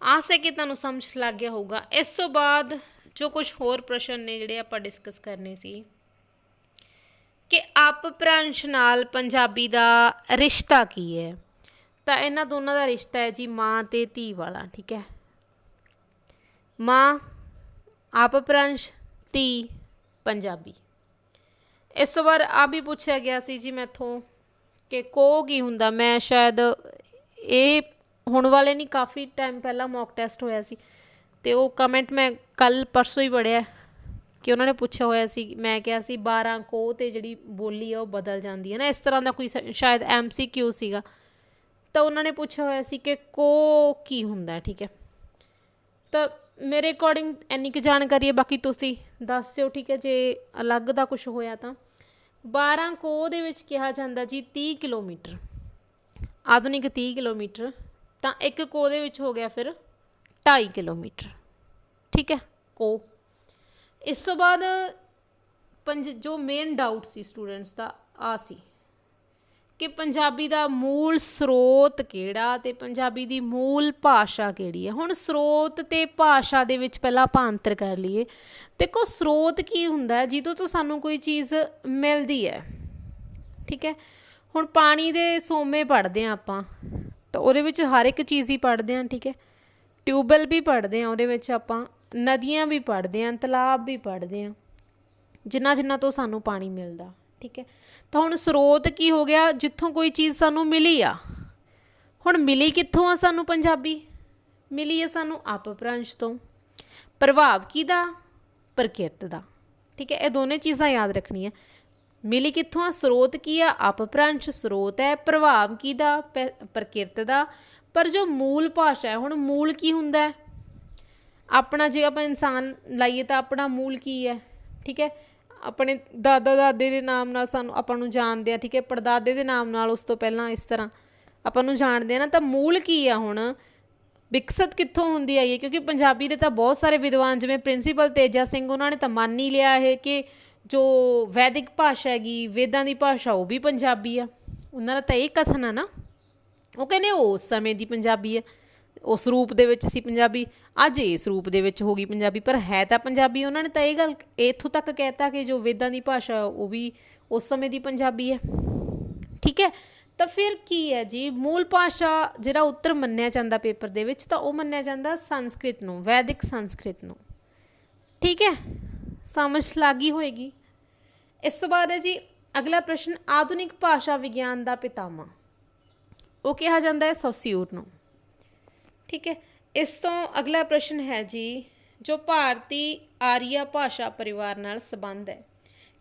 ਆਸ ਹੈ ਕਿ ਤੁਹਾਨੂੰ ਸਮਝ ਲੱਗ ਗਿਆ ਹੋਊਗਾ। ਇਸ ਤੋਂ ਬਾਅਦ ਜੋ ਕੁਛ ਹੋਰ ਪ੍ਰਸ਼ਨ ਨੇ ਜਿਹੜੇ ਆਪਾਂ ਡਿਸਕਸ ਕਰਨੇ ਸੀ, ਕਿ ਅਪਭ੍ਰੰਸ਼ ਨਾਲ ਪੰਜਾਬੀ ਦਾ ਰਿਸ਼ਤਾ ਕੀ ਹੈ। ਤਾਂ ਇਹਨਾਂ ਦੋਨਾਂ ਦਾ ਰਿਸ਼ਤਾ ਹੈ ਜੀ ਮਾਂ ਅਤੇ ਧੀ ਵਾਲਾ। ਠੀਕ ਹੈ, ਮਾਂ ਅਪਭ੍ਰੰਸ਼, ਧੀ ਪੰਜਾਬੀ। ਇਸ ਤੋਂ ਬਾਅਦ ਆ ਵੀ ਪੁੱਛਿਆ ਗਿਆ ਸੀ ਜੀ ਮੈਥੋਂ ਕਿ ਕੋਹ ਕੀ ਹੁੰਦਾ। ਮੈਂ ਸ਼ਾਇਦ ਇਹ ਹੁਣ ਵਾਲੇ ਨਹੀਂ, ਕਾਫੀ ਟਾਈਮ ਪਹਿਲਾਂ ਮੌਕ ਟੈਸਟ ਹੋਇਆ ਸੀ ਅਤੇ ਉਹ ਕਮੈਂਟ ਮੈਂ ਕੱਲ੍ਹ ਪਰਸੋਂ ਹੀ ਪੜ੍ਹਿਆ ਕਿ ਉਹਨਾਂ ਨੇ ਪੁੱਛਿਆ ਹੋਇਆ ਸੀ। ਮੈਂ ਕਿਹਾ ਸੀ 12 ਕੋਹ 'ਤੇ ਜਿਹੜੀ ਬੋਲੀ ਆ ਉਹ ਬਦਲ ਜਾਂਦੀ ਹੈ ਨਾ, ਇਸ ਤਰ੍ਹਾਂ ਦਾ ਕੋਈ ਸ਼ਾਇਦ MCQ ਸੀਗਾ। ਤਾਂ ਉਹਨਾਂ ਨੇ ਪੁੱਛਿਆ ਹੋਇਆ ਸੀ ਕਿ ਕੋਹ ਕੀ ਹੁੰਦਾ। ਠੀਕ ਹੈ, ਤਾਂ ਮੇਰੇ ਅਕੋਰਡਿੰਗ ਇੰਨੀ ਕੁ ਜਾਣਕਾਰੀ ਹੈ, ਬਾਕੀ ਤੁਸੀਂ ਦੱਸ ਦਿਓ। ਠੀਕ ਹੈ, ਜੇ ਅਲੱਗ ਦਾ ਕੁਛ ਹੋਇਆ ਤਾਂ 12 ਕੋਹ ਦੇ ਵਿੱਚ ਕਿਹਾ ਜਾਂਦਾ ਜੀ 30 ਕਿਲੋਮੀਟਰ, ਆਧੁਨਿਕ 30 ਕਿਲੋਮੀਟਰ। ਤਾਂ ਇੱਕ ਕੋਹ ਦੇ ਵਿੱਚ ਹੋ ਗਿਆ ਫਿਰ 2.5 ਕਿਲੋਮੀਟਰ। ਠੀਕ ਹੈ, ਕੋਹ। ਇਸ ਤੋਂ ਬਾਅਦ ਜੋ ਮੇਨ ਡਾਊਟ ਸੀ ਸਟੂਡੈਂਟਸ ਦਾ ਆ ਸੀ ਕਿ ਪੰਜਾਬੀ ਦਾ ਮੂਲ ਸਰੋਤ ਕਿਹੜਾ ਅਤੇ ਪੰਜਾਬੀ ਦੀ ਮੂਲ ਭਾਸ਼ਾ ਕਿਹੜੀ ਹੈ। ਹੁਣ ਸਰੋਤ ਅਤੇ ਭਾਸ਼ਾ ਦੇ ਵਿੱਚ ਪਹਿਲਾਂ ਆਪਾਂ ਅੰਤਰ ਕਰ ਲਈਏ। ਦੇਖੋ, ਸਰੋਤ ਕੀ ਹੁੰਦਾ ਜਿਹਦੇ ਤੋਂ ਸਾਨੂੰ ਕੋਈ ਚੀਜ਼ ਮਿਲਦੀ ਹੈ। ਠੀਕ ਹੈ, ਹੁਣ ਪਾਣੀ ਦੇ ਸੋਮੇ ਪੜ੍ਹਦੇ ਹਾਂ ਆਪਾਂ, ਤਾਂ ਉਹਦੇ ਵਿੱਚ ਹਰ ਇੱਕ ਚੀਜ਼ ਹੀ ਪੜ੍ਹਦੇ ਹਾਂ। ਠੀਕ ਹੈ, ਟਿਊਬਵੈੱਲ ਵੀ ਪੜ੍ਹਦੇ ਹਾਂ, ਉਹਦੇ ਵਿੱਚ ਆਪਾਂ ਨਦੀਆਂ ਵੀ ਪੜ੍ਹਦੇ ਹਾਂ, ਤਲਾਬ ਵੀ ਪੜ੍ਹਦੇ ਹਾਂ, ਜਿਨ੍ਹਾਂ ਤੋਂ ਸਾਨੂੰ ਪਾਣੀ ਮਿਲਦਾ। ਠੀਕ ਹੈ, ਤਾਂ ਹੁਣ ਸਰੋਤ ਕੀ ਹੋ ਗਿਆ, ਜਿੱਥੋਂ ਕੋਈ ਚੀਜ਼ ਸਾਨੂੰ ਮਿਲੀ ਆ। ਹੁਣ ਮਿਲੀ ਕਿੱਥੋਂ ਆ ਸਾਨੂੰ ਪੰਜਾਬੀ? ਮਿਲੀ ਹੈ ਸਾਨੂੰ ਅਪਭ੍ਰੰਸ਼ ਤੋਂ। ਪ੍ਰਭਾਵ ਕਿਹਦਾ? ਪ੍ਰਕਿਰਤ ਦਾ। ਠੀਕ ਹੈ, ਇਹ ਦੋਨੇ ਚੀਜ਼ਾਂ ਯਾਦ ਰੱਖਣੀਆਂ। ਮਿਲੀ ਕਿੱਥੋਂ ਆ? ਸਰੋਤ ਕੀ ਆ? ਅਪਭ੍ਰੰਸ਼ ਸਰੋਤ ਹੈ। ਪ੍ਰਭਾਵ ਕਿਹਦਾ? ਪ੍ਰਕਿਰਤ ਦਾ। ਪਰ ਜੋ ਮੂਲ ਭਾਸ਼ਾ ਹੈ, ਹੁਣ ਮੂਲ ਕੀ ਹੁੰਦਾ ਹੈ ਆਪਣਾ? ਜੇ ਆਪਾਂ ਇਨਸਾਨ ਲਾਈਏ ਤਾਂ ਆਪਣਾ ਮੂਲ ਕੀ ਹੈ? ਠੀਕ ਹੈ, ਆਪਣੇ ਦਾਦਾ ਦਾਦੇ ਦੇ ਨਾਮ ਨਾਲ ਆਪਾਂ ਨੂੰ ਜਾਣਦੇ ਆ। ਠੀਕ ਹੈ, ਪੜਦਾਦੇ ਦੇ ਨਾਮ ਨਾਲ ਉਸ ਤੋਂ ਪਹਿਲਾਂ ਇਸ ਤਰ੍ਹਾਂ ਆਪਾਂ ਨੂੰ ਜਾਣਦੇ ਆ ਨਾ। ਤਾਂ ਮੂਲ ਕੀ ਆ? ਹੁਣ ਵਿਕਸਿਤ ਕਿੱਥੋਂ ਹੁੰਦੀ ਆਈ ਹੈ? ਕਿਉਂਕਿ ਪੰਜਾਬੀ ਦੇ ਤਾਂ ਬਹੁਤ ਸਾਰੇ ਵਿਦਵਾਨ, ਜਿਵੇਂ ਪ੍ਰਿੰਸੀਪਲ ਤੇਜਾ ਸਿੰਘ, ਉਹਨਾਂ ਨੇ ਤਾਂ ਮੰਨ ਹੀ ਲਿਆ ਇਹ ਕਿ ਜੋ ਵੈਦਿਕ ਭਾਸ਼ਾ ਹੈਗੀ, ਵੇਦਾਂ ਦੀ ਭਾਸ਼ਾ, ਉਹ ਵੀ ਪੰਜਾਬੀ ਆ। ਉਹਨਾਂ ਦਾ ਤਾਂ ਇਹ ਕਥਨ ਆ ਨਾ। ਉਹ ਕਹਿੰਦੇ ਉਸ ਸਮੇਂ ਦੀ ਪੰਜਾਬੀ ਹੈ, ਉਸ ਰੂਪ ਦੇ ਵਿੱਚ ਸੀ ਪੰਜਾਬੀ, ਅੱਜ ਇਸ ਰੂਪ ਦੇ ਵਿੱਚ ਹੋ ਗਈ ਪੰਜਾਬੀ, ਪਰ ਹੈ ਤਾਂ ਪੰਜਾਬੀ। ਉਹਨਾਂ ਨੇ ਤਾਂ ਇਹ ਗੱਲ ਇੱਥੋਂ ਤੱਕ ਕਹਿ ਤਾ ਕਿ ਜੋ ਵੇਦਾਂ ਦੀ ਭਾਸ਼ਾ ਉਹ ਵੀ ਉਸ ਸਮੇਂ ਦੀ ਪੰਜਾਬੀ ਹੈ। ਠੀਕ ਹੈ, ਤਾਂ ਫਿਰ ਕੀ ਹੈ ਜੀ, ਮੂਲ ਭਾਸ਼ਾ ਜਿਹੜਾ ਉੱਤਰ ਮੰਨਿਆ ਜਾਂਦਾ ਪੇਪਰ ਦੇ ਵਿੱਚ, ਤਾਂ ਉਹ ਮੰਨਿਆ ਜਾਂਦਾ ਸੰਸਕ੍ਰਿਤ ਨੂੰ, ਵੈਦਿਕ ਸੰਸਕ੍ਰਿਤ ਨੂੰ। ਠੀਕ ਹੈ, ਸਮਝ ਲੱਗ ਗਈ ਹੋਏਗੀ। ਇਸ ਤੋਂ ਬਾਅਦ ਹੈ ਜੀ ਅਗਲਾ ਪ੍ਰਸ਼ਨ, ਆਧੁਨਿਕ ਭਾਸ਼ਾ ਵਿਗਿਆਨ ਦਾ ਪਿਤਾਮਾ ਉਹ ਕਿਹਾ ਜਾਂਦਾ ਹੈ ਸੋਸਿਊਰ ਨੂੰ। ਠੀਕ ਹੈ, ਇਸ ਤੋਂ ਅਗਲਾ ਪ੍ਰਸ਼ਨ ਹੈ ਜੀ, ਜੋ ਭਾਰਤੀ ਆਰੀਆ ਭਾਸ਼ਾ ਪਰਿਵਾਰ ਨਾਲ ਸੰਬੰਧ ਹੈ,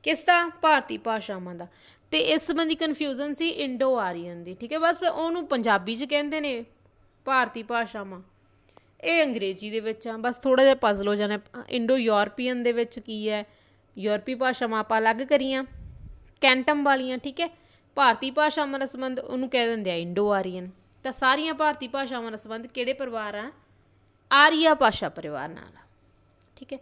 ਕਿਸ ਦਾ? ਭਾਰਤੀ ਭਾਸ਼ਾਵਾਂ ਦਾ। ਅਤੇ ਇਸ ਸੰਬੰਧੀ ਕਨਫਿਊਜ਼ਨ ਸੀ ਇੰਡੋ ਆਰੀਅਨ ਦੀ। ਠੀਕ ਹੈ, ਬਸ ਉਹਨੂੰ ਪੰਜਾਬੀ 'ਚ ਕਹਿੰਦੇ ਨੇ ਭਾਰਤੀ ਭਾਸ਼ਾਵਾਂ, ਇਹ ਅੰਗਰੇਜ਼ੀ ਦੇ ਵਿੱਚ ਆ। ਬਸ ਥੋੜ੍ਹਾ ਜਿਹਾ ਪਜ਼ਲ ਹੋ ਜਾਣਾ। ਇੰਡੋ ਯੂਰਪੀਅਨ ਦੇ ਵਿੱਚ ਕੀ ਹੈ, ਯੂਰਪੀ ਭਾਸ਼ਾਵਾਂ ਆਪਾਂ ਅਲੱਗ ਕਰੀਆਂ ਕੈਂਟਮ ਵਾਲੀਆਂ। ਠੀਕ ਹੈ, ਭਾਰਤੀ ਭਾਸ਼ਾਵਾਂ ਦਾ ਸੰਬੰਧ ਉਹਨੂੰ ਕਹਿ ਦਿੰਦੇ ਆ ਇੰਡੋ ਆਰੀਅਨ। ਤਾਂ ਸਾਰੀਆਂ ਭਾਰਤੀ ਭਾਸ਼ਾਵਾਂ ਦਾ ਸੰਬੰਧ ਕਿਹੜੇ ਪਰਿਵਾਰ ਆ? ਆਰੀਆ ਭਾਸ਼ਾ ਪਰਿਵਾਰ ਨਾਲ। ਠੀਕ ਹੈ,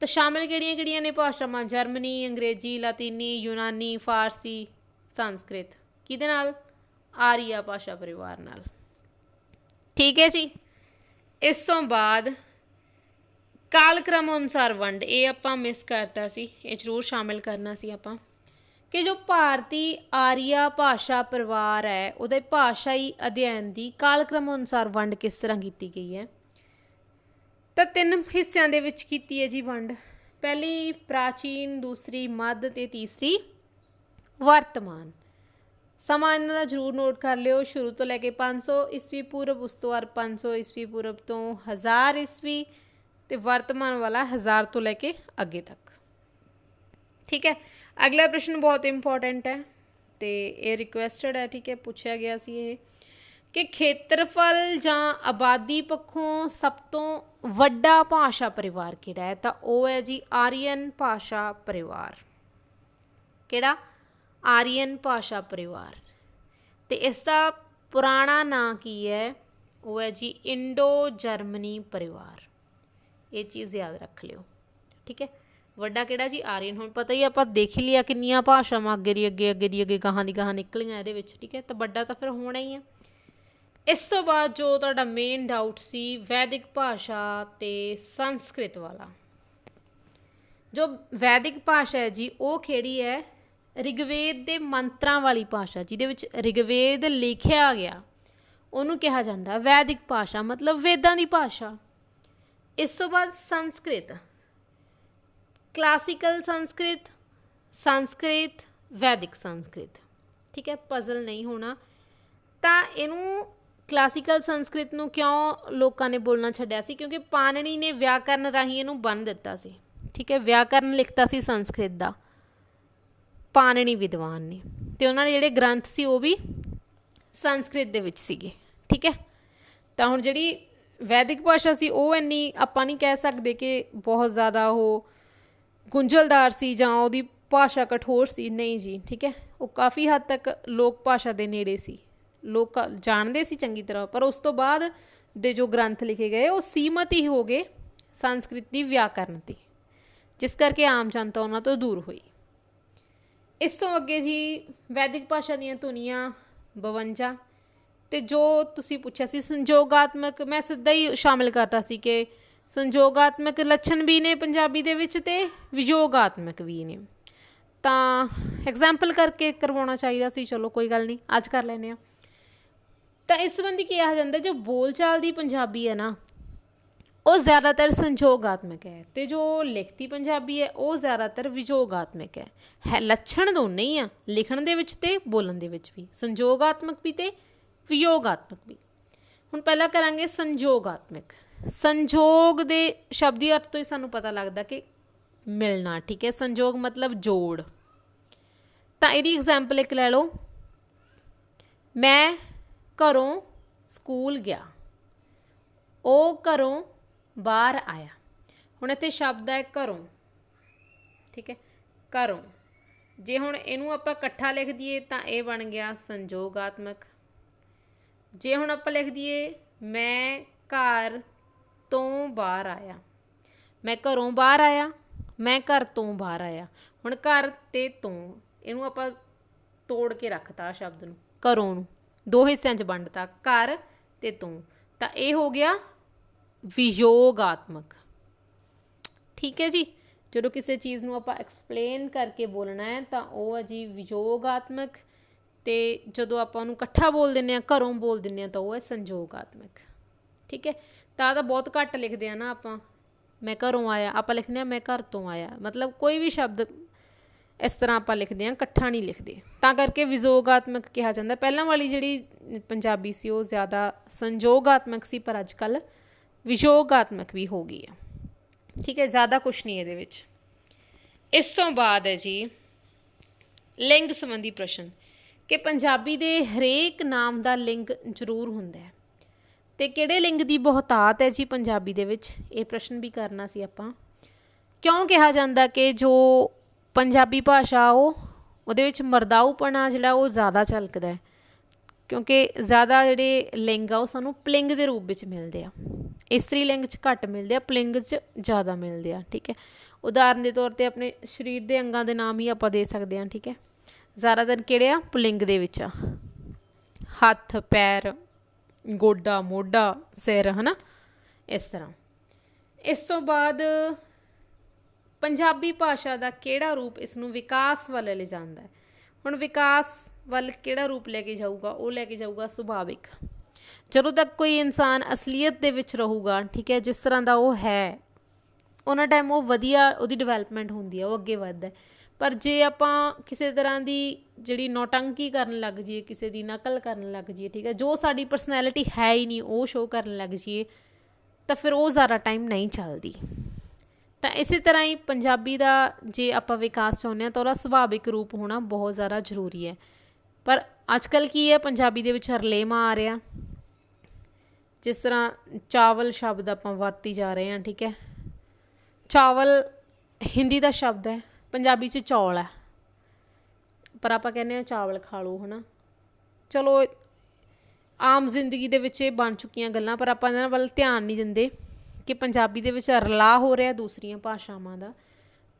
ਤਾਂ ਸ਼ਾਮਿਲ ਕਿਹੜੀਆਂ ਕਿਹੜੀਆਂ ਨੇ ਭਾਸ਼ਾਵਾਂ? ਜਰਮਨੀ, ਅੰਗਰੇਜ਼ੀ, ਲਾਤੀਨੀ, ਯੂਨਾਨੀ, ਫਾਰਸੀ, ਸੰਸਕ੍ਰਿਤ। ਕਿਹਦੇ ਨਾਲ? ਆਰੀਆ ਭਾਸ਼ਾ ਪਰਿਵਾਰ ਨਾਲ। ਠੀਕ ਹੈ ਜੀ। ਇਸ ਤੋਂ ਬਾਅਦ ਕਾਲਕ੍ਰਮ ਅਨੁਸਾਰ ਵੰਡ, ਇਹ ਆਪਾਂ ਮਿਸ ਕਰਤਾ ਸੀ, ਇਹ ਜ਼ਰੂਰ ਸ਼ਾਮਿਲ ਕਰਨਾ ਸੀ ਆਪਾਂ, ਕਿ ਜੋ ਭਾਰਤੀ ਆਰੀਆ ਭਾਸ਼ਾ ਪਰਿਵਾਰ ਹੈ ਉਹਦੇ ਭਾਸ਼ਾਈ ਅਧਿਐਨ ਦੀ ਕਾਲਕ੍ਰਮ ਅਨੁਸਾਰ ਵੰਡ ਕਿਸ ਤਰ੍ਹਾਂ ਕੀਤੀ ਗਈ ਹੈ? ਤਾਂ 3 ਹਿੱਸਿਆਂ ਦੇ ਵਿੱਚ ਕੀਤੀ ਹੈ ਜੀ ਵੰਡ। ਪਹਿਲੀ ਪ੍ਰਾਚੀਨ, ਦੂਸਰੀ ਮੱਧ ਅਤੇ ਤੀਸਰੀ ਵਰਤਮਾਨ। ਸਮਾਂ ਇਹਨਾਂ ਦਾ ਜ਼ਰੂਰ ਨੋਟ ਕਰ ਲਿਓ। ਸ਼ੁਰੂ ਤੋਂ ਲੈ ਕੇ 500 ਈਸਵੀ ਪੂਰਵ, ਉਸ ਤੋਂ ਬਾਅਦ 500 ਈਸਵੀ ਪੂਰਵ ਤੋਂ 1000 ਈਸਵੀ, ਅਤੇ ਵਰਤਮਾਨ ਵਾਲਾ 1000 ਤੋਂ ਲੈ ਕੇ ਅੱਗੇ ਤੱਕ। ਠੀਕ ਹੈ, ਅਗਲਾ ਪ੍ਰਸ਼ਨ ਬਹੁਤ ਇੰਪੋਰਟੈਂਟ ਹੈ ਅਤੇ ਇਹ ਰਿਕੁਐਸਟਡ ਹੈ। ਠੀਕ ਹੈ, ਪੁੱਛਿਆ ਗਿਆ ਸੀ ਇਹ ਕਿ ਖੇਤਰਫਲ ਜਾਂ ਆਬਾਦੀ ਪੱਖੋਂ ਸਭ ਤੋਂ ਵੱਡਾ ਭਾਸ਼ਾ ਪਰਿਵਾਰ ਕਿਹੜਾ ਹੈ? ਤਾਂ ਉਹ ਹੈ ਜੀ ਆਰੀਅਨ ਭਾਸ਼ਾ ਪਰਿਵਾਰ। ਕਿਹੜਾ? ਆਰੀਅਨ ਭਾਸ਼ਾ ਪਰਿਵਾਰ। ਅਤੇ ਇਸ ਦਾ ਪੁਰਾਣਾ ਨਾਂ ਕੀ ਹੈ? ਉਹ ਹੈ ਜੀ ਇੰਡੋ ਜਰਮਨੀ ਪਰਿਵਾਰ। ਇਹ ਚੀਜ਼ ਯਾਦ ਰੱਖ ਲਿਓ। ਠੀਕ ਹੈ, ਵੱਡਾ ਕਿਹੜਾ ਜੀ? ਆਰੀਅਨ। ਹੁਣ ਪਤਾ ਹੀ ਆਪਾਂ ਦੇਖ ਹੀ ਲਿਆ ਕਿੰਨੀਆਂ ਭਾਸ਼ਾਵਾਂ ਅੱਗੇ ਦੀ ਅੱਗੇ ਗਾਹਾਂ ਦੀ ਗਾਹਾਂ ਨਿਕਲੀਆਂ ਇਹਦੇ ਵਿੱਚ। ਠੀਕ ਹੈ, ਤਾਂ ਵੱਡਾ ਤਾਂ ਫਿਰ ਹੋਣਾ ਹੀ ਹੈ। ਇਸ ਤੋਂ ਬਾਅਦ ਜੋ ਤੁਹਾਡਾ ਮੇਨ ਡਾਊਟ ਸੀ ਵੈਦਿਕ ਭਾਸ਼ਾ ਅਤੇ ਸੰਸਕ੍ਰਿਤ ਵਾਲਾ, ਜੋ ਵੈਦਿਕ ਭਾਸ਼ਾ ਹੈ ਜੀ ਉਹ ਕਿਹੜੀ ਹੈ? ਰਿਗਵੇਦ ਦੇ ਮੰਤਰਾਂ ਵਾਲੀ ਭਾਸ਼ਾ, ਜਿਹਦੇ ਵਿੱਚ ਰਿਗਵੇਦ ਲਿਖਿਆ ਗਿਆ, ਉਹਨੂੰ ਕਿਹਾ ਜਾਂਦਾ ਵੈਦਿਕ ਭਾਸ਼ਾ, ਮਤਲਬ ਵੇਦਾਂ ਦੀ ਭਾਸ਼ਾ। ਇਸ ਤੋਂ ਬਾਅਦ ਸੰਸਕ੍ਰਿਤ, ਕਲਾਸੀਕਲ ਸੰਸਕ੍ਰਿਤ, ਸੰਸਕ੍ਰਿਤ, ਵੈਦਿਕ ਸੰਸਕ੍ਰਿਤ। ਠੀਕ ਹੈ, ਪਜ਼ਲ ਨਹੀਂ ਹੋਣਾ। ਤਾਂ ਇਹਨੂੰ ਕਲਾਸੀਕਲ ਸੰਸਕ੍ਰਿਤ ਨੂੰ ਕਿਉਂ ਲੋਕਾਂ ਨੇ ਬੋਲਣਾ ਛੱਡਿਆ ਸੀ? ਕਿਉਂਕਿ ਪਾਣਿਨੀ ਨੇ ਵਿਆਕਰਨ ਰਾਹੀਂ ਇਹਨੂੰ ਬੰਨ੍ਹ ਦਿੱਤਾ ਸੀ। ਠੀਕ ਹੈ, ਵਿਆਕਰਨ ਲਿਖਤਾ ਸੀ ਸੰਸਕ੍ਰਿਤ ਦਾ ਪਾਣਿਨੀ ਵਿਦਵਾਨ ਨੇ, ਅਤੇ ਉਹਨਾਂ ਦੇ ਜਿਹੜੇ ਗ੍ਰੰਥ ਸੀ ਉਹ ਵੀ ਸੰਸਕ੍ਰਿਤ ਦੇ ਵਿੱਚ ਸੀਗੇ। ਠੀਕ ਹੈ, ਤਾਂ ਹੁਣ ਜਿਹੜੀ ਵੈਦਿਕ ਭਾਸ਼ਾ ਸੀ ਉਹ ਇੰਨੀ ਆਪਾਂ ਨਹੀਂ ਕਹਿ ਸਕਦੇ ਕਿ ਬਹੁਤ ਜ਼ਿਆਦਾ ਉਹ ਗੁੰਝਲਦਾਰ ਸੀ ਜਾਂ ਉਹਦੀ ਭਾਸ਼ਾ ਕਠੋਰ ਸੀ, ਨਹੀਂ ਜੀ। ਠੀਕ ਹੈ, ਉਹ ਕਾਫੀ ਹੱਦ ਤੱਕ ਲੋਕ ਭਾਸ਼ਾ ਦੇ ਨੇੜੇ ਸੀ, ਲੋਕ ਜਾਣਦੇ ਸੀ ਚੰਗੀ ਤਰ੍ਹਾਂ। ਪਰ ਉਸ ਤੋਂ ਬਾਅਦ ਦੇ ਜੋ ਗ੍ਰੰਥ ਲਿਖੇ ਗਏ ਉਹ ਸੀਮਤ ਹੀ ਹੋ ਗਏ ਸੰਸਕ੍ਰਿਤ ਦੀ ਵਿਆਕਰਨ 'ਤੇ, ਜਿਸ ਕਰਕੇ ਆਮ ਜਨਤਾ ਉਹਨਾਂ ਤੋਂ ਦੂਰ ਹੋਈ। ਇਸ ਤੋਂ ਅੱਗੇ ਜੀ ਵੈਦਿਕ ਭਾਸ਼ਾ ਦੀਆਂ ਧੁਨੀਆਂ 52, ਅਤੇ ਜੋ ਤੁਸੀਂ ਪੁੱਛਿਆ ਸੀ ਸੰਯੋਗਾਤਮਕ, ਮੈਂ ਸਿੱਧਾ ਹੀ ਸ਼ਾਮਿਲ ਕਰਤਾ ਸੀ ਕਿ ਸੰਯੋਗਾਤਮਕ ਲੱਛਣ ਵੀ ਨੇ ਪੰਜਾਬੀ ਦੇ ਵਿੱਚ ਅਤੇ ਵਿਯੋਗਾਤਮਕ ਵੀ ਨੇ। ਤਾਂ ਐਗਜ਼ਾਮਪਲ ਕਰਕੇ ਕਰਵਾਉਣਾ ਚਾਹੀਦਾ ਸੀ, ਚਲੋ ਕੋਈ ਗੱਲ ਨਹੀਂ, ਅੱਜ ਕਰ ਲੈਂਦੇ ਹਾਂ। ਤਾਂ ਇਸ ਸੰਬੰਧੀ ਕਿਹਾ ਜਾਂਦਾ ਜੋ ਬੋਲਚਾਲ ਦੀ ਪੰਜਾਬੀ ਹੈ ਨਾ, ਉਹ ਜ਼ਿਆਦਾਤਰ ਸੰਯੋਗਾਤਮਕ ਹੈ, ਅਤੇ ਜੋ ਲਿਖਤੀ ਪੰਜਾਬੀ ਹੈ ਉਹ ਜ਼ਿਆਦਾਤਰ ਵਿਯੋਗਾਤਮਕ ਹੈ। ਲੱਛਣ ਦੋਨੇ ਹੀ ਆ, ਲਿਖਣ ਦੇ ਵਿੱਚ ਅਤੇ ਬੋਲਣ ਦੇ ਵਿੱਚ ਵੀ, ਸੰਯੋਗਾਤਮਕ ਵੀ ਅਤੇ ਵਿਯੋਗਾਤਮਕ ਵੀ। ਹੁਣ ਪਹਿਲਾਂ ਕਰਾਂਗੇ ਸੰਯੋਗਾਤਮਕ। ਸੰਯੋਗ ਦੇ ਸ਼ਬਦੀ ਅਰਥ ਤੋਂ ਹੀ ਸਾਨੂੰ ਪਤਾ ਲੱਗਦਾ ਕਿ ਮਿਲਣਾ। ਠੀਕ ਹੈ, ਸੰਯੋਗ ਮਤਲਬ ਜੋੜ। ਤਾਂ ਇਹਦੀ ਐਗਜ਼ਾਮਪਲ ਇੱਕ ਲੈ ਲਓ, ਮੈਂ ਘਰੋਂ ਸਕੂਲ ਗਿਆ, ਉਹ ਘਰੋਂ ਬਾਹਰ ਆਇਆ। ਹੁਣ ਇੱਥੇ ਸ਼ਬਦ ਹੈ ਘਰੋਂ। ਠੀਕ ਹੈ, ਘਰੋਂ। ਜੇ ਹੁਣ ਇਹਨੂੰ ਆਪਾਂ ਇਕੱਠਾ ਲਿਖ ਦਈਏ ਤਾਂ ਇਹ ਬਣ ਗਿਆ ਸੰਯੋਗਾਤਮਕ। ਜੇ ਹੁਣ ਆਪਾਂ ਲਿਖ ਦਈਏ ਮੈਂ ਘਰ ਤੋਂ ਬਾਹਰ ਆਇਆ, ਮੈਂ ਘਰੋਂ ਬਾਹਰ ਆਇਆ, ਮੈਂ ਘਰ ਤੋਂ ਬਾਹਰ ਆਇਆ। ਹੁਣ ਘਰ ਅਤੇ ਤੋਂ ਇਹਨੂੰ ਆਪਾਂ ਤੋੜ ਕੇ ਰੱਖਤਾ ਸ਼ਬਦ ਨੂੰ, ਘਰੋਂ ਨੂੰ ਦੋ ਹਿੱਸਿਆਂ 'ਚ ਵੰਡਤਾ, ਘਰ ਅਤੇ ਤੋਂ। ਤਾਂ ਇਹ ਹੋ ਗਿਆ ਵਿਯੋਗਾਤਮਕ। ਠੀਕ ਹੈ ਜੀ, ਜਦੋਂ ਕਿਸੇ ਚੀਜ਼ ਨੂੰ ਆਪਾਂ ਐਕਸਪਲੇਨ ਕਰਕੇ ਬੋਲਣਾ ਹੈ ਤਾਂ ਉਹ ਹੈ ਜੀ ਵਿਯੋਗਾਤਮਕ, ਅਤੇ ਜਦੋਂ ਆਪਾਂ ਉਹਨੂੰ ਇਕੱਠਾ ਬੋਲ ਦਿੰਦੇ ਹਾਂ, ਘਰੋਂ ਬੋਲ ਦਿੰਦੇ ਹਾਂ, ਤਾਂ ਉਹ ਹੈ ਸੰਯੋਗਾਤਮਕ। ਠੀਕ ਹੈ, ਤਾਂ ਬਹੁਤ ਘੱਟ ਲਿਖਦੇ ਹਾਂ ਨਾ ਆਪਾਂ, ਮੈਂ ਘਰੋਂ ਆਇਆ, ਆਪਾਂ ਲਿਖਦੇ ਹਾਂ ਮੈਂ ਘਰ ਤੋਂ ਆਇਆ। ਮਤਲਬ ਕੋਈ ਵੀ ਸ਼ਬਦ ਇਸ ਤਰ੍ਹਾਂ ਆਪਾਂ ਲਿਖਦੇ ਹਾਂ, ਇਕੱਠਾ ਨਹੀਂ ਲਿਖਦੇ, ਤਾਂ ਕਰਕੇ ਵਿਯੋਗਾਤਮਕ ਕਿਹਾ ਜਾਂਦਾ। ਪਹਿਲਾਂ ਵਾਲੀ ਜਿਹੜੀ ਪੰਜਾਬੀ ਸੀ ਉਹ ਜ਼ਿਆਦਾ ਸੰਯੋਗਾਤਮਕ ਸੀ, ਪਰ ਅੱਜ ਕੱਲ੍ਹ ਵਿਯੋਗਾਤਮਕ ਵੀ ਹੋ ਗਈ ਆ। ਠੀਕ ਹੈ, ਜ਼ਿਆਦਾ ਕੁਛ ਨਹੀਂ ਇਹਦੇ ਵਿੱਚ। ਇਸ ਤੋਂ ਬਾਅਦ ਹੈ ਜੀ ਲਿੰਗ ਸੰਬੰਧੀ ਪ੍ਰਸ਼ਨ, ਕਿ ਪੰਜਾਬੀ ਦੇ ਹਰੇਕ ਨਾਮ ਦਾ ਲਿੰਗ ਜ਼ਰੂਰ ਹੁੰਦਾ ਹੈ, ਅਤੇ ਕਿਹੜੇ ਲਿੰਗ ਦੀ ਬਹੁਤਾਤ ਹੈ ਜੀ ਪੰਜਾਬੀ ਦੇ ਵਿੱਚ, ਇਹ ਪ੍ਰਸ਼ਨ ਵੀ ਕਰਨਾ ਸੀ ਆਪਾਂ। ਕਿਉਂ ਕਿਹਾ ਜਾਂਦਾ ਕਿ ਜੋ ਪੰਜਾਬੀ ਭਾਸ਼ਾ ਉਹਦੇ ਵਿੱਚ ਮਰਦਾਊਪਣਾ ਜਿਹੜਾ ਉਹ ਜ਼ਿਆਦਾ ਝਲਕਦਾ ਹੈ, ਕਿਉਂਕਿ ਜ਼ਿਆਦਾ ਜਿਹੜੇ ਲਿੰਗ ਆ ਉਹ ਸਾਨੂੰ ਪਲਿੰਗ ਦੇ ਰੂਪ ਵਿੱਚ ਮਿਲਦੇ ਆ, ਇਸਤਰੀ ਲਿੰਗ 'ਚ ਘੱਟ ਮਿਲਦੇ ਆ, ਪਲਿੰਗ 'ਚ ਜ਼ਿਆਦਾ ਮਿਲਦੇ ਆ। ਠੀਕ ਹੈ, ਉਦਾਹਰਨ ਦੇ ਤੌਰ 'ਤੇ ਆਪਣੇ ਸਰੀਰ ਦੇ ਅੰਗਾਂ ਦੇ ਨਾਮ ਹੀ ਆਪਾਂ ਦੇ ਸਕਦੇ ਹਾਂ। ਠੀਕ ਹੈ, ਜ਼ਿਆਦਾਤਰ ਕਿਹੜੇ ਆ, ਪੁਲਿੰਗ ਦੇ ਵਿੱਚ ਆ, ਹੱਥ, ਪੈਰ, ਗੋਡਾ, ਮੋਢਾ, ਸਿਰ, ਹੈ ਨਾ, ਇਸ ਤਰ੍ਹਾਂ। ਇਸ ਤੋਂ ਬਾਅਦ ਪੰਜਾਬੀ ਭਾਸ਼ਾ ਦਾ ਕਿਹੜਾ ਰੂਪ ਇਸ ਨੂੰ ਵਿਕਾਸ ਵੱਲ ਲਿਜਾਂਦਾ ਹੈ? ਹੁਣ ਵਿਕਾਸ ਵੱਲ ਕਿਹੜਾ ਰੂਪ ਲੈ ਕੇ ਜਾਊਗਾ? ਉਹ ਲੈ ਕੇ ਜਾਊਗਾ ਸੁਭਾਵਿਕ। ਜਦੋਂ ਤੱਕ ਕੋਈ ਇਨਸਾਨ ਅਸਲੀਅਤ ਦੇ ਵਿੱਚ ਰਹੂਗਾ, ਠੀਕ ਹੈ, ਜਿਸ ਤਰ੍ਹਾਂ ਦਾ ਉਹ ਹੈ, ਉਹਨਾਂ ਟਾਈਮ ਉਹ ਵਧੀਆ, ਉਹਦੀ ਡਿਵੈਲਪਮੈਂਟ ਹੁੰਦੀ ਹੈ, ਉਹ ਅੱਗੇ ਵੱਧਦਾ। ਪਰ ਜੇ ਆਪਾਂ ਕਿਸੇ ਤਰ੍ਹਾਂ ਦੀ ਜਿਹੜੀ ਨੌਟੰਕੀ ਕਰਨ ਲੱਗ ਜਾਈਏ, ਕਿਸੇ ਦੀ ਨਕਲ ਕਰਨ ਲੱਗ ਜਾਈਏ, ਠੀਕ ਹੈ, ਜੋ ਸਾਡੀ ਪਰਸਨੈਲਿਟੀ ਹੈ ਹੀ ਨਹੀਂ ਉਹ ਸ਼ੋਅ ਕਰਨ ਲੱਗ ਜਾਈਏ, ਤਾਂ ਫਿਰ ਉਹ ਜ਼ਿਆਦਾ ਟਾਈਮ ਨਹੀਂ ਚੱਲਦੀ। ਤਾਂ ਇਸੇ ਤਰ੍ਹਾਂ ਹੀ ਪੰਜਾਬੀ ਦਾ ਜੇ ਆਪਾਂ ਵਿਕਾਸ ਚਾਹੁੰਦੇ ਹਾਂ ਤਾਂ ਉਹਦਾ ਸੁਭਾਵਿਕ ਰੂਪ ਹੋਣਾ ਬਹੁਤ ਜ਼ਿਆਦਾ ਜ਼ਰੂਰੀ ਹੈ। ਪਰ ਅੱਜ ਕੱਲ੍ਹ ਕੀ ਹੈ, ਪੰਜਾਬੀ ਦੇ ਵਿੱਚ ਰਲੇਵਾਂ ਆ ਰਿਹਾ, ਜਿਸ ਤਰ੍ਹਾਂ ਚਾਵਲ ਸ਼ਬਦ ਆਪਾਂ ਵਰਤੀ ਜਾ ਰਹੇ ਹਾਂ। ਠੀਕ ਹੈ, ਚਾਵਲ ਹਿੰਦੀ ਦਾ ਸ਼ਬਦ ਹੈ, ਪੰਜਾਬੀ 'ਚ ਚੌਲ ਹੈ, ਪਰ ਆਪਾਂ ਕਹਿੰਦੇ ਹਾਂ ਚਾਵਲ ਖਾ ਲਓ, ਹੈ ਨਾ। ਚਲੋ ਆਮ ਜ਼ਿੰਦਗੀ ਦੇ ਵਿੱਚ ਇਹ ਬਣ ਚੁੱਕੀਆਂ ਗੱਲਾਂ, ਪਰ ਆਪਾਂ ਇਹਨਾਂ ਵੱਲ ਧਿਆਨ ਨਹੀਂ ਦਿੰਦੇ ਕਿ ਪੰਜਾਬੀ ਦੇ ਵਿੱਚ ਰਲਾ ਹੋ ਰਿਹਾ ਦੂਸਰੀਆਂ ਭਾਸ਼ਾਵਾਂ ਦਾ।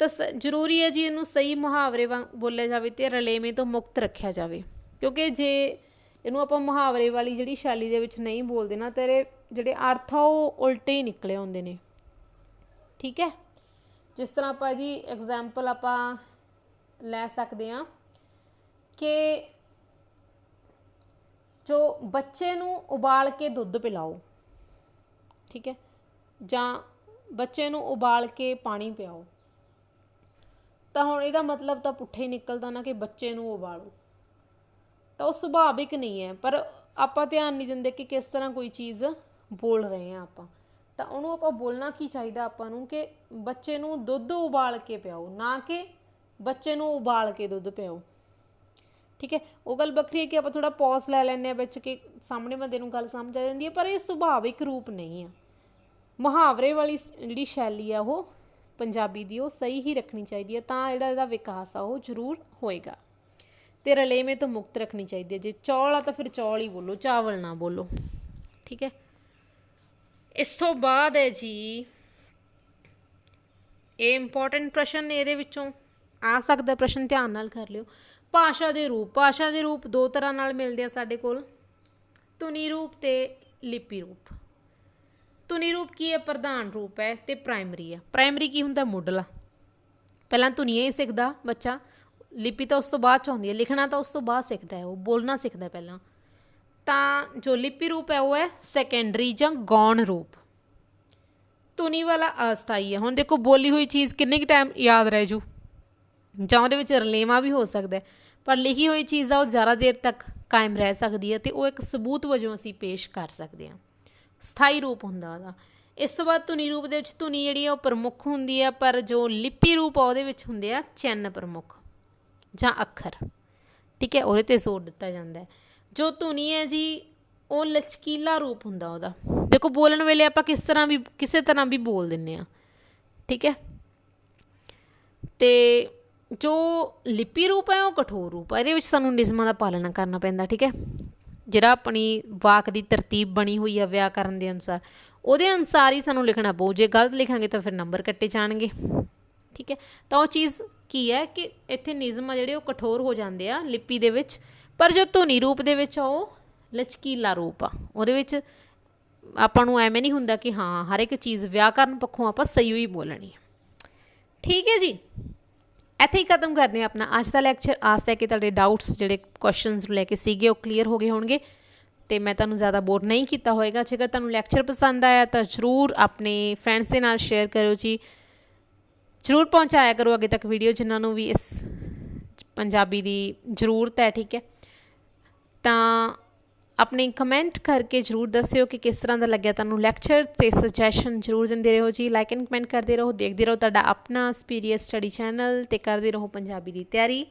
ਤਾਂ ਜ਼ਰੂਰੀ ਹੈ ਜੀ ਇਹਨੂੰ ਸਹੀ ਮੁਹਾਵਰੇ ਵਾਂਗ ਬੋਲਿਆ ਜਾਵੇ ਅਤੇ ਰਲੇਵੇਂ ਤੋਂ ਮੁਕਤ ਰੱਖਿਆ ਜਾਵੇ, ਕਿਉਂਕਿ ਜੇ ਇਹਨੂੰ ਆਪਾਂ ਮੁਹਾਵਰੇ ਵਾਲੀ ਜਿਹੜੀ ਸ਼ੈਲੀ ਦੇ ਵਿੱਚ ਨਹੀਂ ਬੋਲਦੇ ਨਾ, ਤਾਂ ਇਹਦੇ ਜਿਹੜੇ ਅਰਥ ਆ ਉਹ ਉਲਟੇ ਹੀ ਨਿਕਲੇ ਆਉਂਦੇ ਨੇ। ਠੀਕ ਹੈ, ਜਿਸ ਤਰ੍ਹਾਂ ਆਪਾਂ ਇਹਦੀ ਐਗਜ਼ਾਮਪਲ ਆਪਾਂ ਲੈ ਸਕਦੇ ਹਾਂ, कि जो बच्चे नूं उबाल के दुੱਧ पिलाओ, ठीक है, ਜਾਂ ਬੱਚੇ ਨੂੰ ਉਬਾਲ ਕੇ ਪਾਣੀ ਪਿਆਓ। ਤਾਂ ਹੁਣ ਇਹਦਾ ਮਤਲਬ ਤਾਂ ਪੁੱਠਾ ਹੀ ਨਿਕਲਦਾ ਨਾ ਕਿ ਬੱਚੇ ਨੂੰ ਉਬਾਲੋ, ਤਾਂ ਉਹ ਸੁਭਾਵਿਕ ਨਹੀਂ ਹੈ। ਪਰ ਆਪਾਂ ਧਿਆਨ ਨਹੀਂ ਦਿੰਦੇ ਕਿ ਕਿਸ ਤਰ੍ਹਾਂ ਕੋਈ ਚੀਜ਼ ਬੋਲ ਰਹੇ ਹਾਂ ਆਪਾਂ। ਤਾਂ ਉਹਨੂੰ ਆਪਾਂ ਬੋਲਣਾ ਕੀ ਚਾਹੀਦਾ ਆਪਾਂ ਨੂੰ ਕਿ ਬੱਚੇ ਨੂੰ ਦੁੱਧ ਉਬਾਲ ਕੇ ਪਿਆਓ, ਨਾ ਕਿ ਬੱਚੇ ਨੂੰ ਉਬਾਲ ਕੇ ਦੁੱਧ ਪਿਆਓ। ਠੀਕ ਹੈ, ਉਹ ਗੱਲ ਵੱਖਰੀ ਹੈ ਕਿ ਆਪਾਂ ਥੋੜ੍ਹਾ ਪੌਜ਼ ਲੈ ਲੈਂਦੇ ਹਾਂ ਵਿੱਚ ਕਿ ਸਾਹਮਣੇ ਬੰਦੇ ਨੂੰ ਗੱਲ ਸਮਝ ਆ ਜਾਂਦੀ ਹੈ, ਪਰ ਇਹ ਸੁਭਾਵਿਕ ਰੂਪ ਨਹੀਂ ਆ। ਮੁਹਾਵਰੇ ਵਾਲੀ ਜਿਹੜੀ ਸ਼ੈਲੀ ਆ ਉਹ ਪੰਜਾਬੀ ਦੀ ਉਹ ਸਹੀ ਹੀ ਰੱਖਣੀ ਚਾਹੀਦੀ ਹੈ, ਤਾਂ ਜਿਹੜਾ ਇਹਦਾ ਵਿਕਾਸ ਆ ਉਹ ਜ਼ਰੂਰ ਹੋਏਗਾ। ਅਤੇ ਰਲੇਵੇਂ ਤੋਂ ਮੁਕਤ ਰੱਖਣੀ ਚਾਹੀਦੀ ਹੈ। ਜੇ ਚੌਲ ਆ ਤਾਂ ਫਿਰ ਚੌਲ ਹੀ ਬੋਲੋ, ਚਾਵਲ ਨਾ ਬੋਲੋ। ਠੀਕ ਹੈ, ਇਸ ਤੋਂ ਬਾਅਦ ਹੈ ਜੀ ਇਹ ਇੰਪੋਰਟੈਂਟ ਪ੍ਰਸ਼ਨ ਨੇ, ਇਹਦੇ ਵਿੱਚੋਂ ਆ ਸਕਦਾ ਪ੍ਰਸ਼ਨ, ਧਿਆਨ ਨਾਲ ਕਰ ਲਿਓ। ਭਾਸ਼ਾ ਦੇ ਰੂਪ। ਭਾਸ਼ਾ ਦੇ ਰੂਪ ਦੋ ਤਰ੍ਹਾਂ ਨਾਲ ਮਿਲਦੇ ਆ ਸਾਡੇ ਕੋਲ, ਧੁਨੀ ਰੂਪ ਅਤੇ ਲਿਪੀ ਰੂਪ। ਧੁਨੀ ਰੂਪ ਕੀ ਹੈ? ਪ੍ਰਧਾਨ ਰੂਪ ਹੈ ਅਤੇ ਪ੍ਰਾਇਮਰੀ ਹੈ। ਪ੍ਰਾਇਮਰੀ ਕੀ ਹੁੰਦਾ? ਮੁੱਢਲਾ, ਪਹਿਲਾਂ ਧੁਨੀਆਂ ਹੀ ਸਿੱਖਦਾ ਬੱਚਾ, ਲਿਪੀ ਤਾਂ ਉਸ ਤੋਂ ਬਾਅਦ 'ਚ ਆਉਂਦੀ ਹੈ, ਲਿਖਣਾ ਤਾਂ ਉਸ ਤੋਂ ਬਾਅਦ ਸਿੱਖਦਾ ਹੈ, ਉਹ ਬੋਲਣਾ ਸਿੱਖਦਾ ਪਹਿਲਾਂ। ਤਾਂ ਜੋ ਲਿਪੀ ਰੂਪ ਹੈ ਉਹ ਹੈ ਸੈਕੰਡਰੀ ਜਾਂ ਗੌਣ ਰੂਪ। ਧੁਨੀ ਵਾਲਾ ਅਸਥਾਈ ਹੈ। ਹੁਣ ਦੇਖੋ ਬੋਲੀ ਹੋਈ ਚੀਜ਼ ਕਿੰਨੇ ਕੁ ਟਾਈਮ ਯਾਦ ਰਹਿ ਜੂ, ਜਾਂ ਉਹਦੇ ਵਿੱਚ ਰਲੇਵਾਂ ਵੀ ਹੋ ਸਕਦਾ, ਪਰ ਲਿਖੀ ਹੋਈ ਚੀਜ਼ ਆ ਉਹ ਜ਼ਿਆਦਾ ਦੇਰ ਤੱਕ ਕਾਇਮ ਰਹਿ ਸਕਦੀ ਹੈ ਅਤੇ ਉਹ ਇੱਕ ਸਬੂਤ ਵਜੋਂ ਅਸੀਂ ਪੇਸ਼ ਕਰ ਸਕਦੇ ਹਾਂ। ਸਥਾਈ ਰੂਪ ਹੁੰਦਾ ਉਹਦਾ। ਇਸ ਤੋਂ ਬਾਅਦ ਧੁਨੀ ਰੂਪ ਦੇ ਵਿੱਚ ਧੁਨੀ ਜਿਹੜੀ ਆ ਉਹ ਪ੍ਰਮੁੱਖ ਹੁੰਦੀ ਆ, ਪਰ ਜੋ ਲਿਪੀ ਰੂਪ ਆ ਉਹਦੇ ਵਿੱਚ ਹੁੰਦੇ ਆ ਚਿੰਨ੍ਹ ਪ੍ਰਮੁੱਖ ਜਾਂ ਅੱਖਰ। ਠੀਕ ਹੈ, ਉਹਦੇ 'ਤੇ ਜ਼ੋਰ ਦਿੱਤਾ ਜਾਂਦਾ। ਜੋ ਧੁਨੀ ਹੈ ਜੀ ਉਹ ਲਚਕੀਲਾ ਰੂਪ ਹੁੰਦਾ ਉਹਦਾ। ਦੇਖੋ ਬੋਲਣ ਵੇਲੇ ਆਪਾਂ ਕਿਸ ਤਰ੍ਹਾਂ ਵੀ ਕਿਸੇ ਤਰ੍ਹਾਂ ਵੀ ਬੋਲ ਦਿੰਦੇ ਹਾਂ। ਠੀਕ ਹੈ, ਅਤੇ ਜੋ ਲਿਪੀ ਰੂਪ ਹੈ ਉਹ ਕਠੋਰ ਰੂਪ ਹੈ। ਇਹਦੇ ਵਿੱਚ ਸਾਨੂੰ ਨਿਯਮਾਂ ਦਾ ਪਾਲਣਾ ਕਰਨਾ ਪੈਂਦਾ। ਠੀਕ ਹੈ, ਜਿਹੜਾ ਆਪਣੀ ਵਾਕ ਦੀ ਤਰਤੀਬ ਬਣੀ ਹੋਈ ਆ ਵਿਆਕਰਨ ਦੇ ਅਨੁਸਾਰ, ਉਹਦੇ ਅਨੁਸਾਰ ਹੀ ਸਾਨੂੰ ਲਿਖਣਾ ਪਊ। ਜੇ ਗਲਤ ਲਿਖਾਂਗੇ ਤਾਂ ਫਿਰ ਨੰਬਰ ਕੱਟੇ ਜਾਣਗੇ। ਠੀਕ ਹੈ, ਤਾਂ ਉਹ ਚੀਜ਼ ਕੀ ਹੈ ਕਿ ਇੱਥੇ ਨਿਯਮ ਆ ਜਿਹੜੇ ਉਹ ਕਠੋਰ ਹੋ ਜਾਂਦੇ ਆ ਲਿਪੀ ਦੇ ਵਿੱਚ, ਪਰ ਜੋ ਧੁਨੀ ਰੂਪ ਦੇ ਵਿੱਚ ਆ ਉਹ ਲਚਕੀਲਾ ਰੂਪ ਆ। ਉਹਦੇ ਵਿੱਚ ਆਪਾਂ ਨੂੰ ਐਵੇਂ ਨਹੀਂ ਹੁੰਦਾ ਕਿ ਹਾਂ ਹਰ ਇੱਕ ਚੀਜ਼ ਵਿਆਕਰਨ ਪੱਖੋਂ ਆਪਾਂ ਸਹੀ ਹੀ ਬੋਲਣੀ ਹੈ। ਠੀਕ ਹੈ ਜੀ, ਇੱਥੇ ਹੀ ਖਤਮ ਕਰਦੇ ਹਾਂ ਆਪਣਾ ਅੱਜ ਦਾ ਲੈਕਚਰ। ਆਸ ਹੈ ਕਿ ਤੁਹਾਡੇ ਡਾਊਟਸ ਜਿਹੜੇ ਕੁਐਸਚਨਸ ਨੂੰ ਲੈ ਕੇ ਸੀਗੇ ਉਹ ਕਲੀਅਰ ਹੋ ਗਏ ਹੋਣਗੇ ਅਤੇ ਮੈਂ ਤੁਹਾਨੂੰ ਜ਼ਿਆਦਾ ਬੋਰ ਨਹੀਂ ਕੀਤਾ ਹੋਏਗਾ। ਜੇਕਰ ਤੁਹਾਨੂੰ ਲੈਕਚਰ ਪਸੰਦ ਆਇਆ ਤਾਂ ਜ਼ਰੂਰ ਆਪਣੇ ਫਰੈਂਡਸ ਦੇ ਨਾਲ ਸ਼ੇਅਰ ਕਰਿਓ ਜੀ। ਜ਼ਰੂਰ ਪਹੁੰਚਾਇਆ ਕਰੋ ਅੱਗੇ ਤੱਕ ਵੀਡੀਓ ਜਿਨ੍ਹਾਂ ਨੂੰ ਵੀ ਇਸ ਪੰਜਾਬੀ ਦੀ ਜ਼ਰੂਰਤ ਹੈ। ਠੀਕ ਹੈ, ਤਾਂ ਆਪਣੇ ਕਮੈਂਟ ਕਰਕੇ ਜ਼ਰੂਰ ਦੱਸਿਓ ਕਿ ਕਿਸ ਤਰ੍ਹਾਂ ਦਾ ਲੱਗਿਆ ਤੁਹਾਨੂੰ ਲੈਕਚਰ, ਅਤੇ ਸੁਜੈਸ਼ਨ ਜ਼ਰੂਰ ਦਿੰਦੇ ਰਹੋ ਜੀ। ਲਾਈਕ ਐਂਡ ਕਮੈਂਟ ਕਰਦੇ ਰਹੋ, ਦੇਖਦੇ ਰਹੋ ਤੁਹਾਡਾ ਆਪਣਾ ਸਪੀਰੀਅਸ ਸਟੱਡੀ ਚੈਨਲ, ਅਤੇ ਕਰਦੇ ਰਹੋ ਪੰਜਾਬੀ ਦੀ ਤਿਆਰੀ।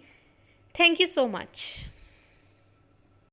Thank you so much.